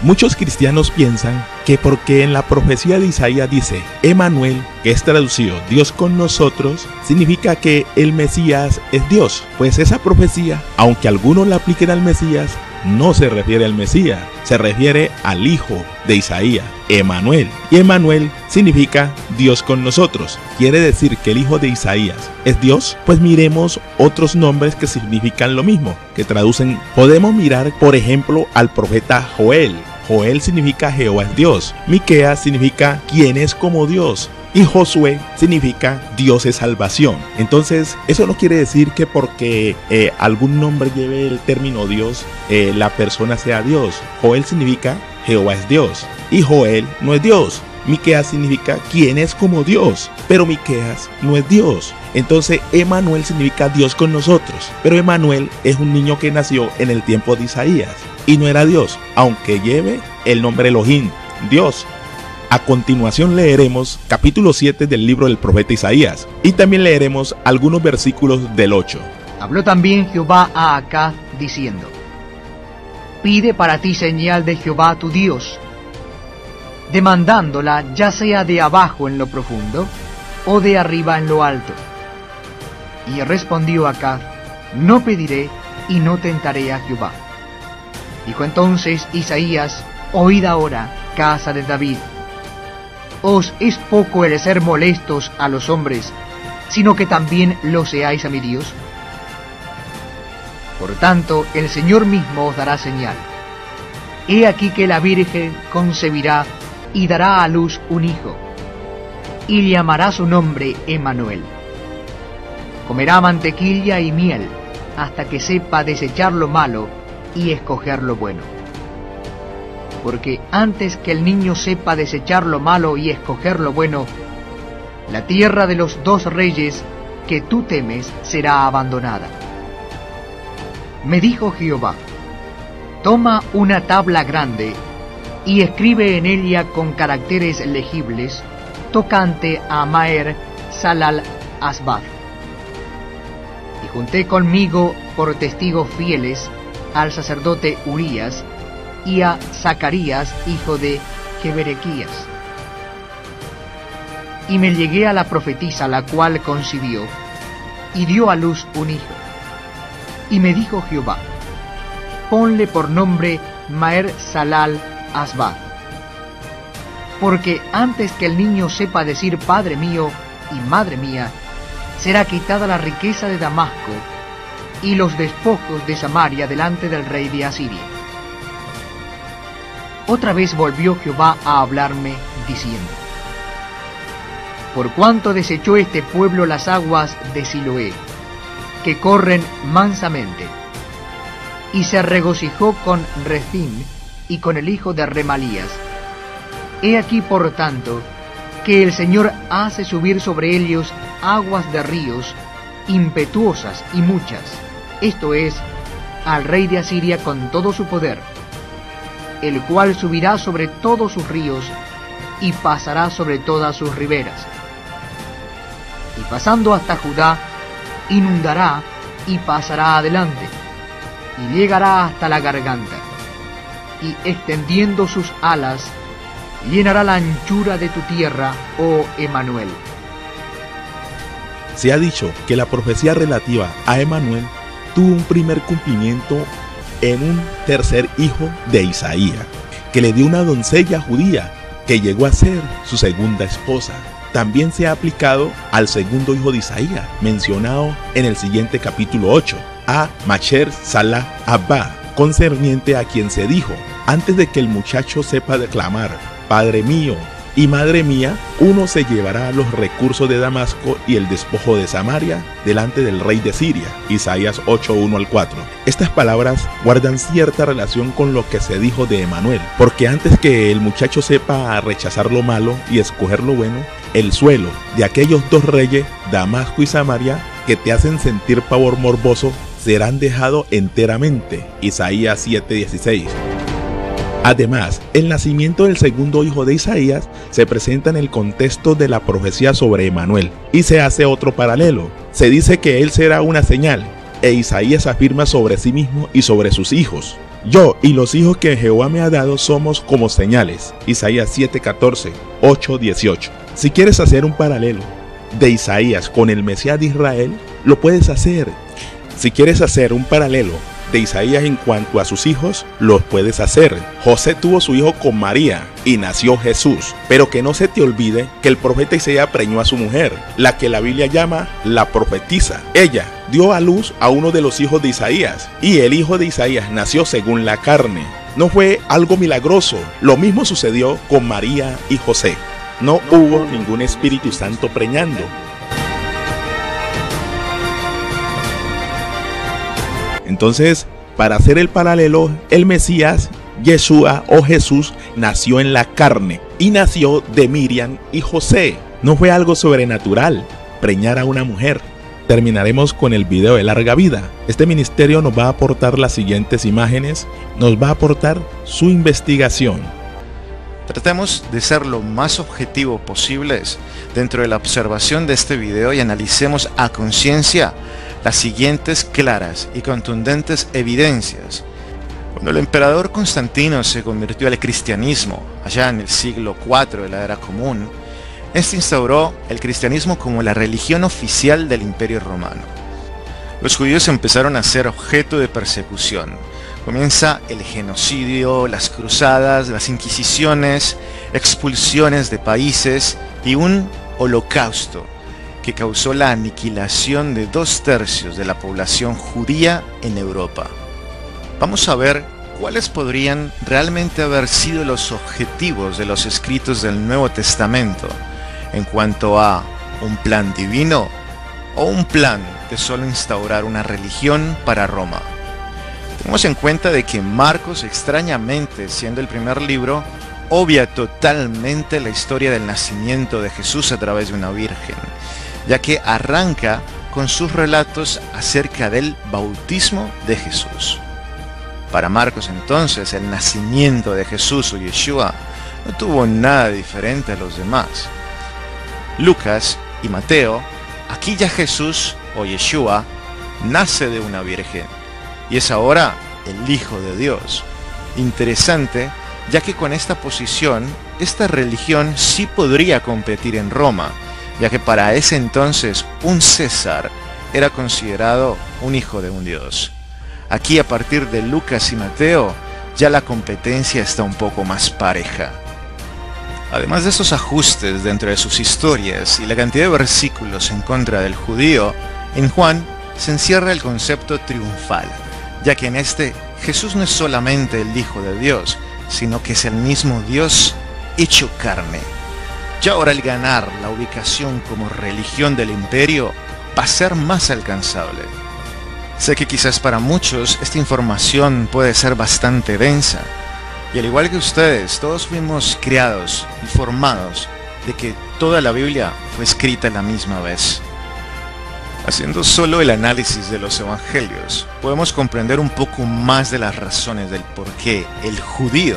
Muchos cristianos piensan que porque en la profecía de Isaías dice Emanuel, que es traducido Dios con nosotros, significa que el Mesías es Dios. Pues esa profecía, aunque algunos la apliquen al Mesías, no se refiere al Mesías, se refiere al hijo de Isaías, Emanuel. Y Emanuel significa Dios con nosotros. ¿Quiere decir que el hijo de Isaías es Dios? Pues miremos otros nombres que significan lo mismo, que traducen. Podemos mirar, por ejemplo, al profeta Joel. Joel significa Jehová es Dios. Miqueas significa quien es como Dios. Y Josué significa Dios es salvación. Entonces, eso no quiere decir que porque algún nombre lleve el término Dios, la persona sea Dios. Joel significa Jehová es Dios. Y Joel no es Dios. Miqueas significa quien es como Dios. Pero Miqueas no es Dios. Entonces, Emanuel significa Dios con nosotros. Pero Emanuel es un niño que nació en el tiempo de Isaías. Y no era Dios, aunque lleve el nombre Elohim, Dios. A continuación leeremos capítulo 7 del libro del profeta Isaías y también leeremos algunos versículos del 8. Habló también Jehová a Acaz diciendo: Pide para ti señal de Jehová tu Dios, demandándola ya sea de abajo en lo profundo o de arriba en lo alto. Y respondió Acaz: No pediré y no tentaré a Jehová. Dijo entonces Isaías: Oíd ahora, casa de David. ¿Os es poco el ser molestos a los hombres, sino que también lo seáis a mi Dios? Por tanto, el Señor mismo os dará señal. He aquí que la Virgen concebirá y dará a luz un hijo, y llamará su nombre Emanuel. Comerá mantequilla y miel, hasta que sepa desechar lo malo y escoger lo bueno. Porque antes que el niño sepa desechar lo malo y escoger lo bueno, la tierra de los dos reyes que tú temes será abandonada. Me dijo Jehová: Toma una tabla grande y escribe en ella con caracteres legibles tocante a Maher Salal Asbaz. Y junté conmigo por testigos fieles al sacerdote Urías y a Zacarías, hijo de Jeberequías. Y me llegué a la profetisa, la cual concibió, y dio a luz un hijo. Y me dijo Jehová: Ponle por nombre Maher Salal Asbaz, porque antes que el niño sepa decir Padre mío y Madre mía, será quitada la riqueza de Damasco y los despojos de Samaria delante del rey de Asiria. Otra vez volvió Jehová a hablarme, diciendo: Por cuanto desechó este pueblo las aguas de Siloé, que corren mansamente, y se regocijó con Rezín y con el hijo de Remalías. He aquí, por tanto, que el Señor hace subir sobre ellos aguas de ríos impetuosas y muchas, esto es, al rey de Asiria con todo su poder, el cual subirá sobre todos sus ríos y pasará sobre todas sus riberas. Y pasando hasta Judá, inundará y pasará adelante, y llegará hasta la garganta, y extendiendo sus alas, llenará la anchura de tu tierra, oh Emanuel. Se ha dicho que la profecía relativa a Emanuel tuvo un primer cumplimiento en un tercer hijo de Isaías, que le dio una doncella judía que llegó a ser su segunda esposa. También se ha aplicado al segundo hijo de Isaías, mencionado en el siguiente capítulo 8, a Maher Salal Asbaz, concerniente a quien se dijo: antes de que el muchacho sepa declamar Padre mío y madre mía, uno se llevará los recursos de Damasco y el despojo de Samaria delante del rey de Siria. Isaías 8:1 al 4. Estas palabras guardan cierta relación con lo que se dijo de Emanuel, porque antes que el muchacho sepa rechazar lo malo y escoger lo bueno, el suelo de aquellos dos reyes, Damasco y Samaria, que te hacen sentir pavor morboso, serán dejados enteramente. Isaías 7:16. Además, el nacimiento del segundo hijo de Isaías se presenta en el contexto de la profecía sobre Emanuel, y se hace otro paralelo. Se dice que él será una señal, e Isaías afirma sobre sí mismo y sobre sus hijos: yo y los hijos que Jehová me ha dado somos como señales. Isaías 7:14, 8:18. Si quieres hacer un paralelo de Isaías con el Mesías de Israel, lo puedes hacer. Si quieres hacer un paralelo de Isaías en cuanto a sus hijos, los puedes hacer. José tuvo su hijo con María y nació Jesús, pero que no se te olvide que el profeta Isaías preñó a su mujer, la que la Biblia llama la profetisa. Ella dio a luz a uno de los hijos de Isaías, y el hijo de Isaías nació según la carne. No fue algo milagroso. Lo mismo sucedió con María y José. No hubo ningún Espíritu Santo preñando. Entonces, para hacer el paralelo, el Mesías, Yeshua o Jesús, nació en la carne y nació de Miriam y José. No fue algo sobrenatural preñar a una mujer. Terminaremos con el video de larga vida. Este ministerio nos va a aportar las siguientes imágenes, nos va a aportar su investigación. Tratemos de ser lo más objetivo posibles dentro de la observación de este video y analicemos a conciencia las siguientes claras y contundentes evidencias. Cuando el emperador Constantino se convirtió al cristianismo, allá en el siglo IV de la Era Común, este instauró el cristianismo como la religión oficial del Imperio Romano. Los judíos empezaron a ser objeto de persecución. Comienza el genocidio, las cruzadas, las inquisiciones, expulsiones de países y un holocausto que causó la aniquilación de 2/3 de la población judía en Europa. Vamos a ver cuáles podrían realmente haber sido los objetivos de los escritos del Nuevo Testamento en cuanto a un plan divino o un plan de solo instaurar una religión para Roma. Tenemos en cuenta de que Marcos, extrañamente siendo el primer libro, obvia totalmente la historia del nacimiento de Jesús a través de una virgen, ya que arranca con sus relatos acerca del bautismo de Jesús. Para Marcos entonces el nacimiento de Jesús o Yeshua no tuvo nada diferente a los demás. Lucas y Mateo, aquí ya Jesús o Yeshua nace de una virgen y es ahora el Hijo de Dios. Interesante, ya que con esta posición, esta religión sí podría competir en Roma, ya que para ese entonces un César era considerado un hijo de un dios. Aquí a partir de Lucas y Mateo ya la competencia está un poco más pareja. Además de esos ajustes dentro de sus historias y la cantidad de versículos en contra del judío, en Juan se encierra el concepto triunfal, ya que en este Jesús no es solamente el Hijo de Dios, sino que es el mismo Dios hecho carne. Ya ahora el ganar la ubicación como religión del imperio va a ser más alcanzable. Sé que quizás para muchos esta información puede ser bastante densa, y al igual que ustedes, todos fuimos criados y formados de que toda la Biblia fue escrita a la misma vez. Haciendo solo el análisis de los evangelios, podemos comprender un poco más de las razones del por qué el judío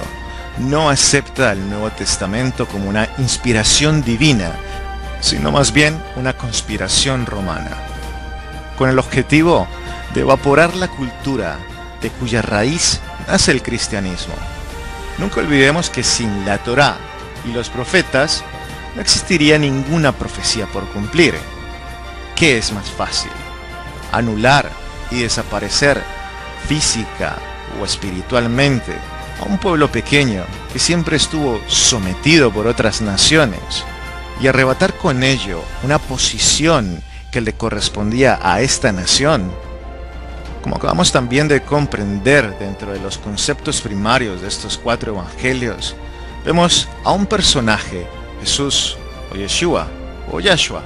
no acepta el Nuevo Testamento como una inspiración divina, sino más bien una conspiración romana, con el objetivo de evaporar la cultura de cuya raíz nace el cristianismo. Nunca olvidemos que sin la Torá y los profetas no existiría ninguna profecía por cumplir. ¿Qué es más fácil? Anular y desaparecer física o espiritualmente a un pueblo pequeño que siempre estuvo sometido por otras naciones y arrebatar con ello una posición que le correspondía a esta nación. Como acabamos también de comprender dentro de los conceptos primarios de estos 4 evangelios, vemos a un personaje Jesús, o Yeshua, o Yahshua,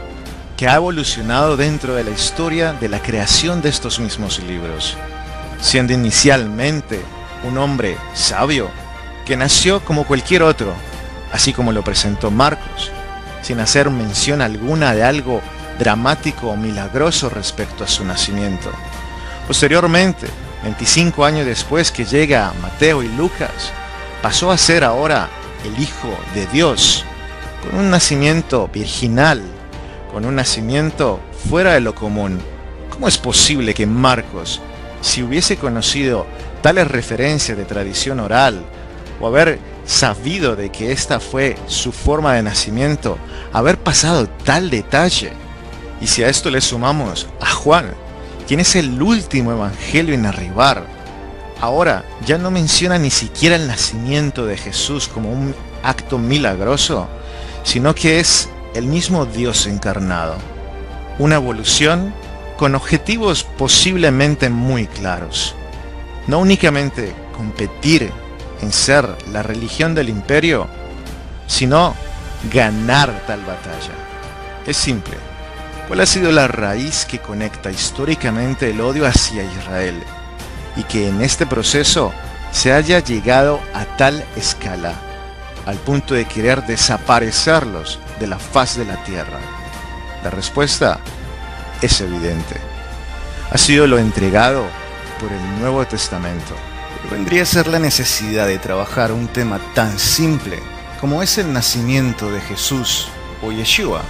que ha evolucionado dentro de la historia de la creación de estos mismos libros, siendo inicialmente un hombre sabio que nació como cualquier otro, así como lo presentó Marcos, sin hacer mención alguna de algo dramático o milagroso respecto a su nacimiento. Posteriormente, 25 años después que llega Mateo y Lucas, pasó a ser ahora el Hijo de Dios, con un nacimiento virginal, con un nacimiento fuera de lo común. ¿Cómo es posible que Marcos, si hubiese conocido tales referencias de tradición oral, o haber sabido de que esta fue su forma de nacimiento, haber pasado tal detalle? Y si a esto le sumamos a Juan, quien es el último evangelio en arribar, ahora ya no menciona ni siquiera el nacimiento de Jesús como un acto milagroso, sino que es el mismo Dios encarnado. Una evolución con objetivos posiblemente muy claros. No únicamente competir en ser la religión del imperio, sino ganar tal batalla. Es simple. ¿Cuál ha sido la raíz que conecta históricamente el odio hacia Israel y que en este proceso se haya llegado a tal escala, al punto de querer desaparecerlos de la faz de la tierra? La respuesta es evidente. Ha sido lo entregado por el Nuevo Testamento. Pero vendría a ser la necesidad de trabajar un tema tan simple como es el nacimiento de Jesús o Yeshua,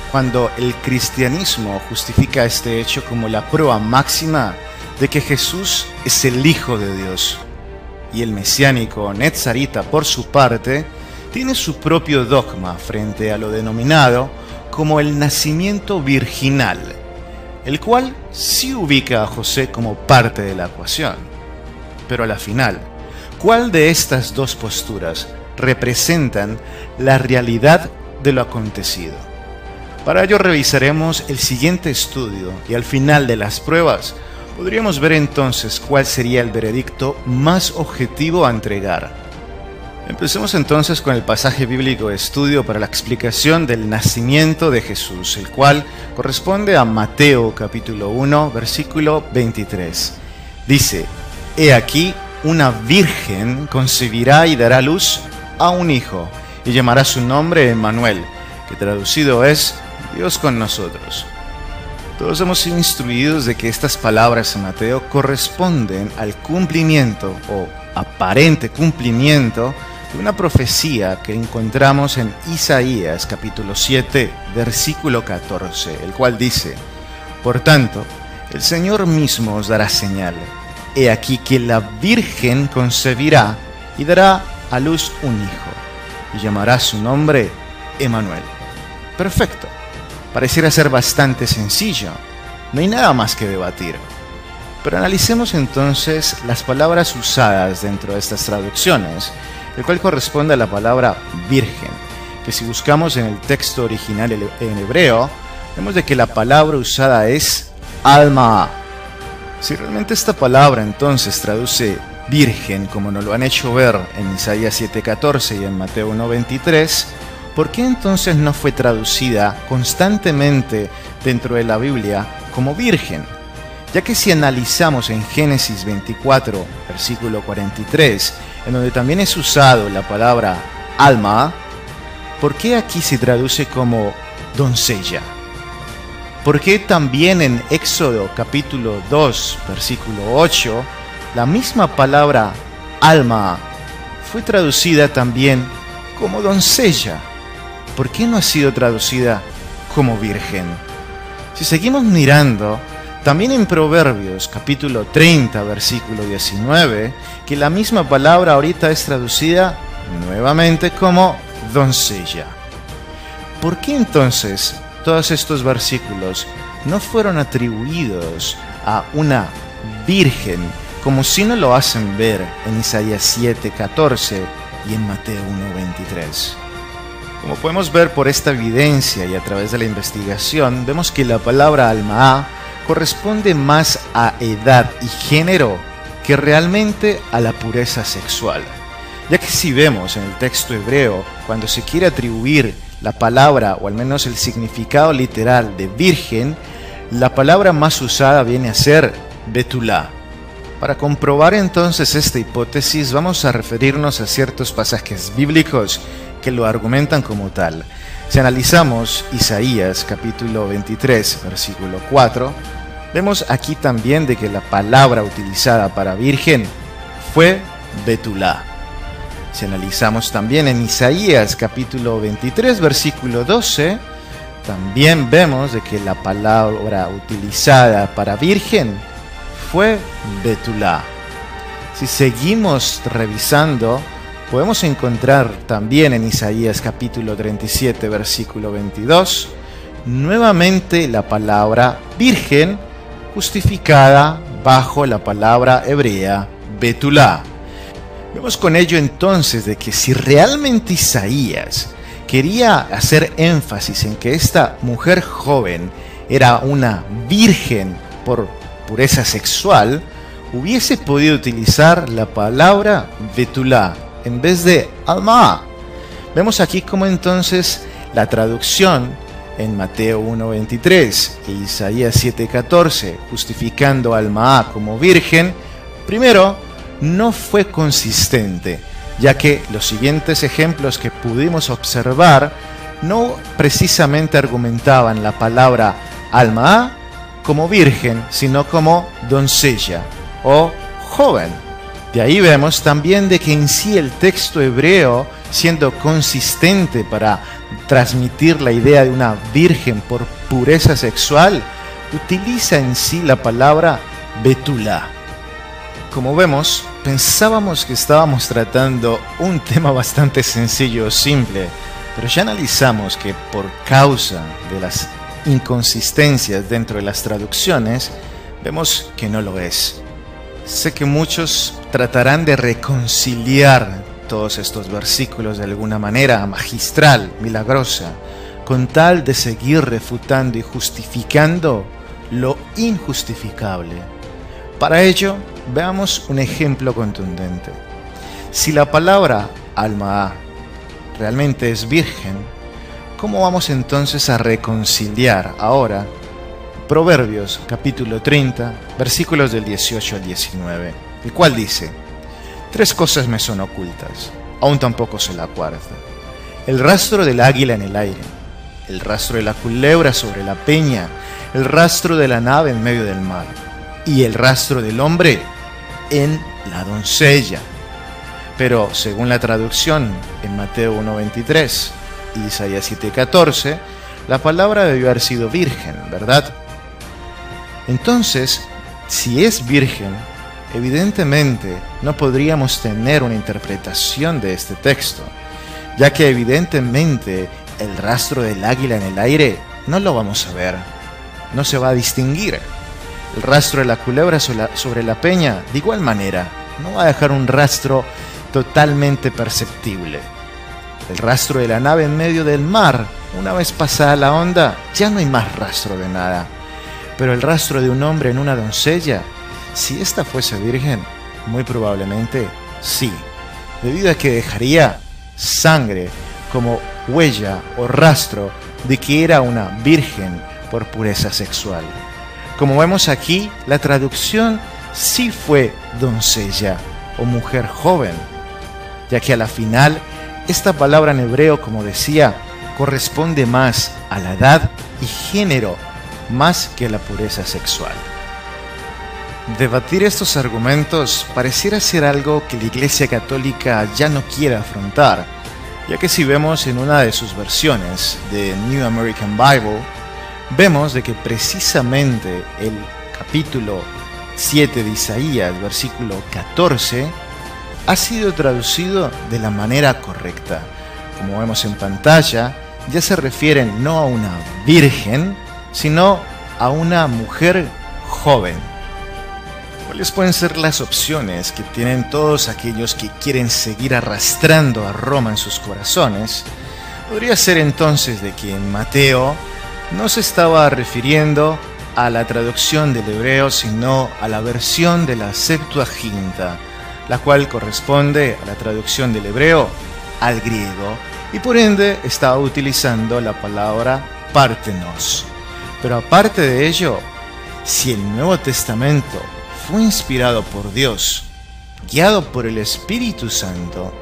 cuando el cristianismo justifica este hecho como la prueba máxima de que Jesús es el Hijo de Dios. Y el mesiánico Netzarita, por su parte, tiene su propio dogma frente a lo denominado como el nacimiento virginal, el cual sí ubica a José como parte de la ecuación. Pero a la final, ¿cuál de estas dos posturas representan la realidad de lo acontecido? Para ello revisaremos el siguiente estudio y al final de las pruebas podríamos ver entonces cuál sería el veredicto más objetivo a entregar. Empecemos entonces con el pasaje bíblico de estudio para la explicación del nacimiento de Jesús, el cual corresponde a Mateo capítulo 1, versículo 23. Dice: He aquí, una virgen concebirá y dará luz a un hijo, y llamará su nombre Emmanuel, que traducido es Dios con nosotros. Todos hemos sido instruidos de que estas palabras en Mateo corresponden al cumplimiento o aparente cumplimiento de una profecía que encontramos en Isaías capítulo 7, versículo 14, el cual dice: Por tanto, el Señor mismo os dará señal. He aquí que la virgen concebirá y dará a luz un hijo, y llamará su nombre Emmanuel. Perfecto. Pareciera ser bastante sencillo. No hay nada más que debatir. Pero analicemos entonces las palabras usadas dentro de estas traducciones, el cual corresponde a la palabra virgen, que si buscamos en el texto original en hebreo, vemos de que la palabra usada es alma. Si realmente esta palabra entonces traduce virgen, como nos lo han hecho ver en Isaías 7:14 y en Mateo 1:23, ¿por qué entonces no fue traducida constantemente dentro de la Biblia como virgen? Ya que si analizamos en Génesis 24, versículo 43, en donde también es usado la palabra alma, ¿por qué aquí se traduce como doncella? ¿Por qué también en Éxodo capítulo 2, versículo 8, la misma palabra alma fue traducida también como doncella? ¿Por qué no ha sido traducida como virgen? Si seguimos mirando, también en Proverbios capítulo 30, versículo 19, que la misma palabra ahorita es traducida nuevamente como doncella. ¿Por qué entonces todos estos versículos no fueron atribuidos a una virgen, como si no lo hacen ver en Isaías 7:14 y en Mateo 1:23? Como podemos ver por esta evidencia y a través de la investigación, vemos que la palabra alma corresponde más a edad y género que realmente a la pureza sexual, ya que si vemos en el texto hebreo, cuando se quiere atribuir la palabra, o al menos el significado literal de virgen, la palabra más usada viene a ser betulá. Para comprobar entonces esta hipótesis, vamos a referirnos a ciertos pasajes bíblicos que lo argumentan como tal. Si analizamos Isaías capítulo 23, versículo 4, vemos aquí también de que la palabra utilizada para virgen fue betulá. Si analizamos también en Isaías capítulo 23, versículo 12, también vemos de que la palabra utilizada para virgen fue betulá. Si seguimos revisando, podemos encontrar también en Isaías capítulo 37, versículo 22, nuevamente la palabra virgen justificada bajo la palabra hebrea betulá. Vemos con ello entonces de que si realmente Isaías quería hacer énfasis en que esta mujer joven era una virgen por pureza sexual, hubiese podido utilizar la palabra betulá en vez de alma. Vemos aquí como entonces la traducción en Mateo 1:23 e Isaías 7:14, justificando alma como virgen, primero, no fue consistente, ya que los siguientes ejemplos que pudimos observar no precisamente argumentaban la palabra alma como virgen, sino como doncella o joven. De ahí vemos también de que en sí el texto hebreo, siendo consistente para transmitir la idea de una virgen por pureza sexual, utiliza en sí la palabra betulá. Como vemos, pensábamos que estábamos tratando un tema bastante sencillo o simple, pero ya analizamos que por causa de las inconsistencias dentro de las traducciones, vemos que no lo es. Sé que muchos tratarán de reconciliar todos estos versículos de alguna manera magistral, milagrosa, con tal de seguir refutando y justificando lo injustificable. Para ello, veamos un ejemplo contundente. Si la palabra alma realmente es virgen, ¿cómo vamos entonces a reconciliar ahora Proverbios capítulo 30, versículos del 18 al 19, el cual dice: 3 cosas me son ocultas, aún tampoco sé la cuarta: el rastro del águila en el aire, el rastro de la culebra sobre la peña, el rastro de la nave en medio del mar, y el rastro del hombre en la doncella. Pero según la traducción en Mateo 1:23 y Isaías 7:14, la palabra debió haber sido virgen, ¿verdad? Entonces, si es virgen, evidentemente no podríamos tener una interpretación de este texto, ya que evidentemente el rastro del águila en el aire no lo vamos a ver, no se va a distinguir. El rastro de la culebra sobre la peña, de igual manera, no va a dejar un rastro totalmente perceptible. El rastro de la nave en medio del mar, una vez pasada la onda, ya no hay más rastro de nada. Pero el rastro de un hombre en una doncella, si ésta fuese virgen, muy probablemente sí, debido a que dejaría sangre como huella o rastro de que era una virgen por pureza sexual. Como vemos aquí, la traducción sí fue doncella o mujer joven, ya que a la final esta palabra en hebreo, como decía, corresponde más a la edad y género más que a la pureza sexual. Debatir estos argumentos pareciera ser algo que la Iglesia Católica ya no quiere afrontar, ya que si vemos en una de sus versiones de New American Bible, vemos de que precisamente el capítulo 7 de Isaías, versículo 14, ha sido traducido de la manera correcta. Como vemos en pantalla, ya se refieren no a una virgen, sino a una mujer joven. ¿Cuáles pueden ser las opciones que tienen todos aquellos que quieren seguir arrastrando a Roma en sus corazones? Podría ser entonces de que en Mateo no se estaba refiriendo a la traducción del hebreo, sino a la versión de la Septuaginta, la cual corresponde a la traducción del hebreo al griego, y por ende estaba utilizando la palabra partenos. Pero aparte de ello, si el Nuevo Testamento fue inspirado por Dios, guiado por el Espíritu Santo,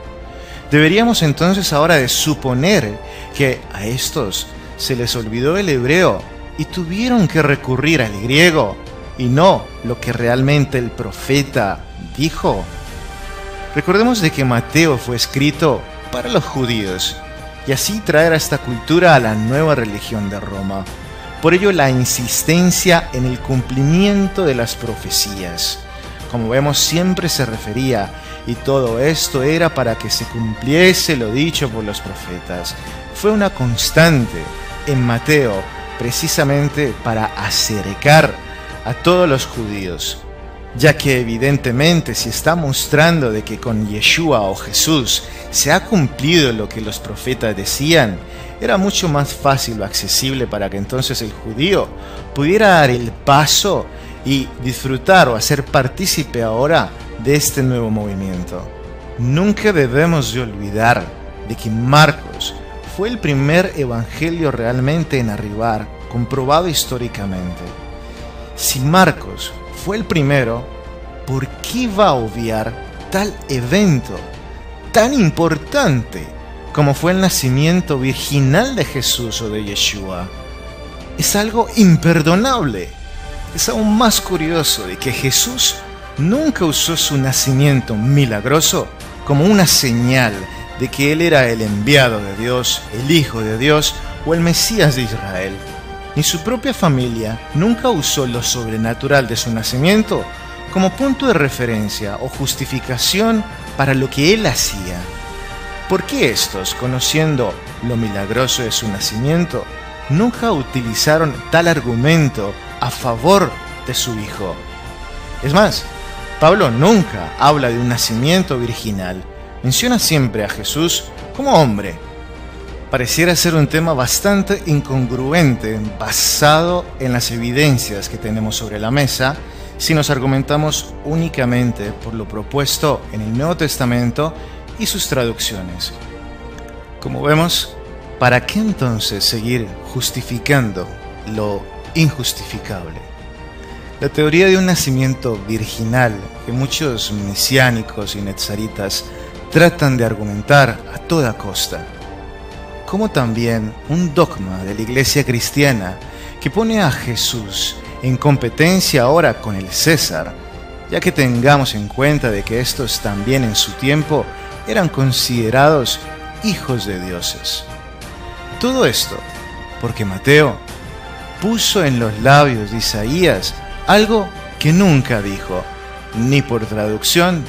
deberíamos entonces ahora de suponer que a estos se les olvidó el hebreo y tuvieron que recurrir al griego y no lo que realmente el profeta dijo. Recordemos de que Mateo fue escrito para los judíos y así traer a esta cultura a la nueva religión de Roma. Por ello la insistencia en el cumplimiento de las profecías. Como vemos, siempre se refería, y todo esto era para que se cumpliese lo dicho por los profetas. Fue una constante en Mateo, precisamente para acercar a todos los judíos, ya que evidentemente si está mostrando de que con Yeshua o Jesús se ha cumplido lo que los profetas decían, era mucho más fácil o accesible para que entonces el judío pudiera dar el paso y disfrutar o hacer partícipe ahora de este nuevo movimiento. Nunca debemos de olvidar de que Marcos fue el primer evangelio realmente en arribar, comprobado históricamente. Si Marcos fue el primero, ¿por qué va a obviar tal evento tan importante como fue el nacimiento virginal de Jesús o de Yeshua? Es algo imperdonable. Es aún más curioso de que Jesús nunca usó su nacimiento milagroso como una señal de que Él era el enviado de Dios, el Hijo de Dios o el Mesías de Israel. Ni su propia familia nunca usó lo sobrenatural de su nacimiento como punto de referencia o justificación para lo que Él hacía. ¿Por qué estos, conociendo lo milagroso de su nacimiento, nunca utilizaron tal argumento a favor de su Hijo? Es más, Pablo nunca habla de un nacimiento virginal, menciona siempre a Jesús como hombre. Pareciera ser un tema bastante incongruente basado en las evidencias que tenemos sobre la mesa si nos argumentamos únicamente por lo propuesto en el Nuevo Testamento y sus traducciones. Como vemos, ¿para qué entonces seguir justificando lo injustificable? La teoría de un nacimiento virginal que muchos mesiánicos y netzaritas tratan de argumentar a toda costa, como también un dogma de la Iglesia cristiana que pone a Jesús en competencia ahora con el César, ya que tengamos en cuenta de que estos también en su tiempo eran considerados hijos de dioses. Todo esto porque Mateo puso en los labios de Isaías algo que nunca dijo, ni por traducción,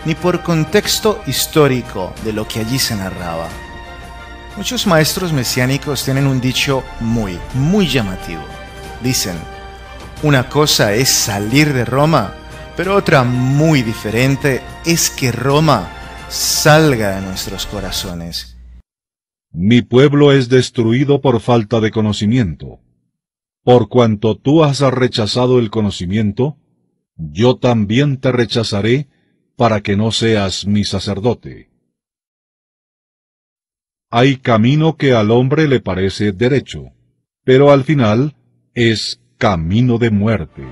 ni por contexto histórico de lo que allí se narraba. Muchos maestros mesiánicos tienen un dicho muy llamativo. Dicen, una cosa es salir de Roma, pero otra muy diferente es que Roma salga de nuestros corazones. Mi pueblo es destruido por falta de conocimiento. Por cuanto tú has rechazado el conocimiento, yo también te rechazaré para que no seas mi sacerdote. Hay camino que al hombre le parece derecho, pero al final es camino de muerte.